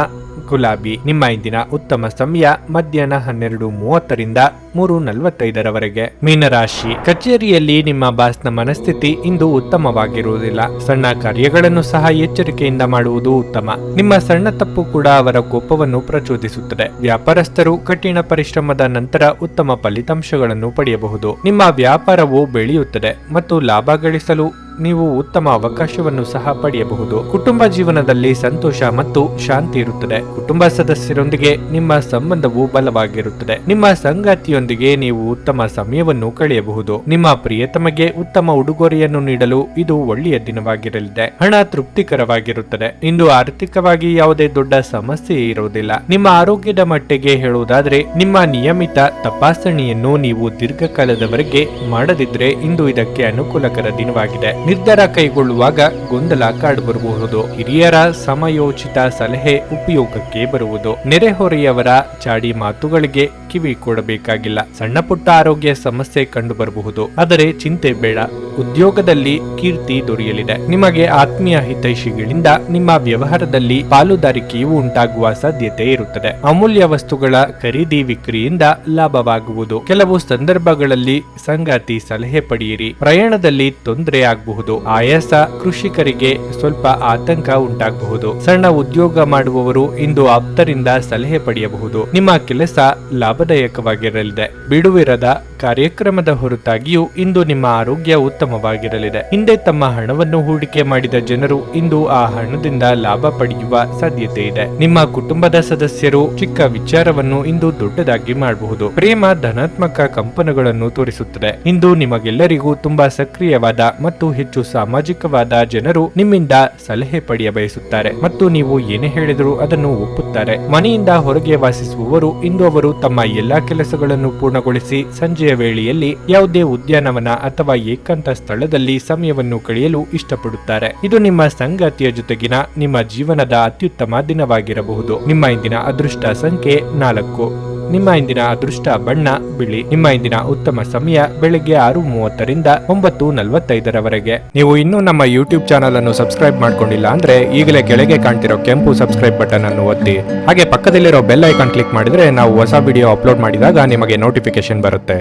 ಗುಲಾಬಿ. ನಿಮ್ಮ ಇಂದಿನ ಉತ್ತಮ ಸಮಯ ಮಧ್ಯಾಹ್ನ 12:30ರಿಂದ 3:45ರವರೆಗೆ. ಮೀನರಾಶಿ. ಕಚೇರಿಯಲ್ಲಿ ನಿಮ್ಮ ಬಾಸ್ನ ಮನಸ್ಥಿತಿ ಇಂದು ಉತ್ತಮವಾಗಿರುವುದಿಲ್ಲ. ಸಣ್ಣ ಕಾರ್ಯಗಳನ್ನು ಸಹ ಎಚ್ಚರಿಕೆಯಿಂದ ಮಾಡುವುದು ಉತ್ತಮ. ನಿಮ್ಮ ಸಣ್ಣ ತಪ್ಪು ಕೂಡ ಅವರ ಕೋಪವನ್ನು ಪ್ರಚೋದಿಸುತ್ತದೆ. ವ್ಯಾಪಾರಸ್ಥರು ಕಠಿಣ ಪರಿಶ್ರಮದ ನಂತರ ಉತ್ತಮ ಫಲಿತಾಂಶಗಳನ್ನು ಪಡೆಯಬಹುದು. ನಿಮ್ಮ ವ್ಯಾಪಾರವು ಬೆಳೆಯುತ್ತದೆ ಮತ್ತು ಲಾಭ ಗಳಿಸಲು ನೀವು ಉತ್ತಮ ಅವಕಾಶವನ್ನು ಸಹ ಪಡೆಯಬಹುದು. ಕುಟುಂಬ ಜೀವನದಲ್ಲಿ ಸಂತೋಷ ಮತ್ತು ಶಾಂತಿ ಇರುತ್ತದೆ. ಕುಟುಂಬ ಸದಸ್ಯರೊಂದಿಗೆ ನಿಮ್ಮ ಸಂಬಂಧವು ಬಲವಾಗಿರುತ್ತದೆ. ನಿಮ್ಮ ಸಂಗಾತಿಯೊಂದಿಗೆ ನೀವು ಉತ್ತಮ ಸಮಯವನ್ನು ಕಳೆಯಬಹುದು. ನಿಮ್ಮ ಪ್ರಿಯತಮಗೆ ಉತ್ತಮ ಉಡುಗೊರೆಯನ್ನು ನೀಡಲು ಇದು ಒಳ್ಳೆಯ ದಿನವಾಗಿರಲಿದೆ. ಹಣ ತೃಪ್ತಿಕರವಾಗಿರುತ್ತದೆ. ಇಂದು ಆರ್ಥಿಕವಾಗಿ ಯಾವುದೇ ದೊಡ್ಡ ಸಮಸ್ಯೆ ಇರುವುದಿಲ್ಲ. ನಿಮ್ಮ ಆರೋಗ್ಯದ ಮಟ್ಟಿಗೆ ಹೇಳುವುದಾದ್ರೆ ನಿಮ್ಮ ನಿಯಮಿತ ತಪಾಸಣೆಯನ್ನು ನೀವು ದೀರ್ಘಕಾಲದವರೆಗೆ ಮಾಡದಿದ್ರೆ ಇಂದು ಇದಕ್ಕೆ ಅನುಕೂಲಕರ ದಿನವಾಗಿದೆ. ನಿರ್ಧಾರ ಕೈಗೊಳ್ಳುವಾಗ ಗೊಂದಲ ಕಾಡುಬರಬಹುದು. ಹಿರಿಯರ ಸಮಯೋಚಿತ ಸಲಹೆ ಉಪಯೋಗಕ್ಕೆ ಬರುವುದು. ನೆರೆಹೊರೆಯವರ ಚಾಡಿ ಮಾತುಗಳಿಗೆ ಕಿವಿ ಕೊಡಬೇಕಾಗಿಲ್ಲ. ಸಣ್ಣ ಪುಟ್ಟ ಆರೋಗ್ಯ ಸಮಸ್ಯೆ ಕಂಡು ಬರಬಹುದು. ಆದರೆ ಚಿಂತೆ ಬೇಡ. ಉದ್ಯೋಗದಲ್ಲಿ ಕೀರ್ತಿ ದೊರೆಯಲಿದೆ. ನಿಮಗೆ ಆತ್ಮೀಯ ಹಿತೈಷಿಗಳಿಂದ ನಿಮ್ಮ ವ್ಯವಹಾರದಲ್ಲಿ ಪಾಲುದಾರಿಕೆಯು ಉಂಟಾಗುವ ಸಾಧ್ಯತೆ ಇರುತ್ತದೆ. ಅಮೂಲ್ಯ ವಸ್ತುಗಳ ಖರೀದಿ ವಿಕ್ರಿಯಿಂದ ಲಾಭವಾಗುವುದು. ಕೆಲವು ಸಂದರ್ಭಗಳಲ್ಲಿ ಸಂಗಾತಿ ಸಲಹೆ ಪಡೆಯಿರಿ. ಪ್ರಯಾಣದಲ್ಲಿ ತೊಂದರೆ ಆಗಬಹುದು. ಆಯಾಸ ಕೃಷಿಕರಿಗೆ ಸ್ವಲ್ಪ ಆತಂಕ ಉಂಟಾಗಬಹುದು. ಸಣ್ಣ ಉದ್ಯೋಗ ಮಾಡುವವರು ಇಂದು ಆಪ್ತರಿಂದ ಸಲಹೆ ಪಡೆಯಬಹುದು. ನಿಮ್ಮ ಕೆಲಸ ಲಾಭದಾಯಕವಾಗಿರಲಿದೆ. ಬಿಡುವಿರದ ಕಾರ್ಯಕ್ರಮದ ಹೊರತಾಗಿಯೂ ಇಂದು ನಿಮ್ಮ ಆರೋಗ್ಯ ಉತ್ತಮವಾಗಿರಲಿದೆ. ಹಿಂದೆ ತಮ್ಮ ಹಣವನ್ನು ಹೂಡಿಕೆ ಮಾಡಿದ ಜನರು ಇಂದು ಆ ಹಣದಿಂದ ಲಾಭ ಪಡೆಯುವ ಸಾಧ್ಯತೆ ಇದೆ. ನಿಮ್ಮ ಕುಟುಂಬದ ಸದಸ್ಯರು ಚಿಕ್ಕ ವಿಚಾರವನ್ನು ಇಂದು ದೊಡ್ಡದಾಗಿ ಮಾಡಬಹುದು. ಪ್ರೇಮ ಧನಾತ್ಮಕ ಕಂಪನಗಳನ್ನು ತೋರಿಸುತ್ತದೆ. ಇಂದು ನಿಮಗೆಲ್ಲರಿಗೂ ತುಂಬಾ ಸಕ್ರಿಯವಾದ ಮತ್ತು ಹೆಚ್ಚು ಸಾಮಾಜಿಕವಾದ ಜನರು ನಿಮ್ಮಿಂದ ಸಲಹೆ ಪಡೆಯ ಬಯಸುತ್ತಾರೆ ಮತ್ತು ನೀವು ಏನೇ ಹೇಳಿದರೂ ಅದನ್ನು ಒಪ್ಪುತ್ತಾರೆ. ಮನೆಯಿಂದ ಹೊರಗೆ ವಾಸಿಸುವವರು ಇಂದು ಅವರು ತಮ್ಮ ಎಲ್ಲಾ ಕೆಲಸಗಳನ್ನು ಪೂರ್ಣಗೊಳಿಸಿ ಸಂಜೆಯ ವೇಳೆಯಲ್ಲಿ ಯಾವುದೇ ಉದ್ಯಾನವನ ಅಥವಾ ಏಕಾಂತ ಸ್ಥಳದಲ್ಲಿ ಸಮಯವನ್ನು ಕಳೆಯಲು ಇಷ್ಟಪಡುತ್ತಾರೆ. ಇದು ನಿಮ್ಮ ಸಂಗಾತಿಯ ಜೊತೆಗಿನ ನಿಮ್ಮ ಜೀವನದ ಅತ್ಯುತ್ತಮ ದಿನವಾಗಿರಬಹುದು. ನಿಮ್ಮ ಇಂದಿನ ಅದೃಷ್ಟ ಸಂಖ್ಯೆ 4. ನಿಮ್ಮ ಇಂದಿನ ಅದೃಷ್ಟ ಬಣ್ಣ ಬಿಳಿ. ನಿಮ್ಮ ಇಂದಿನ ಉತ್ತಮ ಸಮಯ ಬೆಳಿಗ್ಗೆ 6:30ರಿಂದ 9:45ರವರೆಗೆ. ನೀವು ಇನ್ನೂ ನಮ್ಮ ಯೂಟ್ಯೂಬ್ ಚಾನಲ್ ಅನ್ನು ಸಬ್ಸ್ಕ್ರೈಬ್ ಮಾಡ್ಕೊಂಡಿಲ್ಲ ಅಂದ್ರೆ ಈಗಲೇ ಕೆಳಗೆ ಕಾಣ್ತಿರೋ ಕೆಂಪು ಸಬ್ಸ್ಕ್ರೈಬ್ ಬಟನ್ ಅನ್ನು ಒತ್ತಿ. ಹಾಗೆ ಪಕ್ಕದಲ್ಲಿರೋ ಬೆಲ್ ಐಕಾನ್ ಕ್ಲಿಕ್ ಮಾಡಿದ್ರೆ ನಾವು ಹೊಸ ವಿಡಿಯೋ ಅಪ್ಲೋಡ್ ಮಾಡಿದಾಗ ನಿಮಗೆ ನೋಟಿಫಿಕೇಶನ್ ಬರುತ್ತೆ.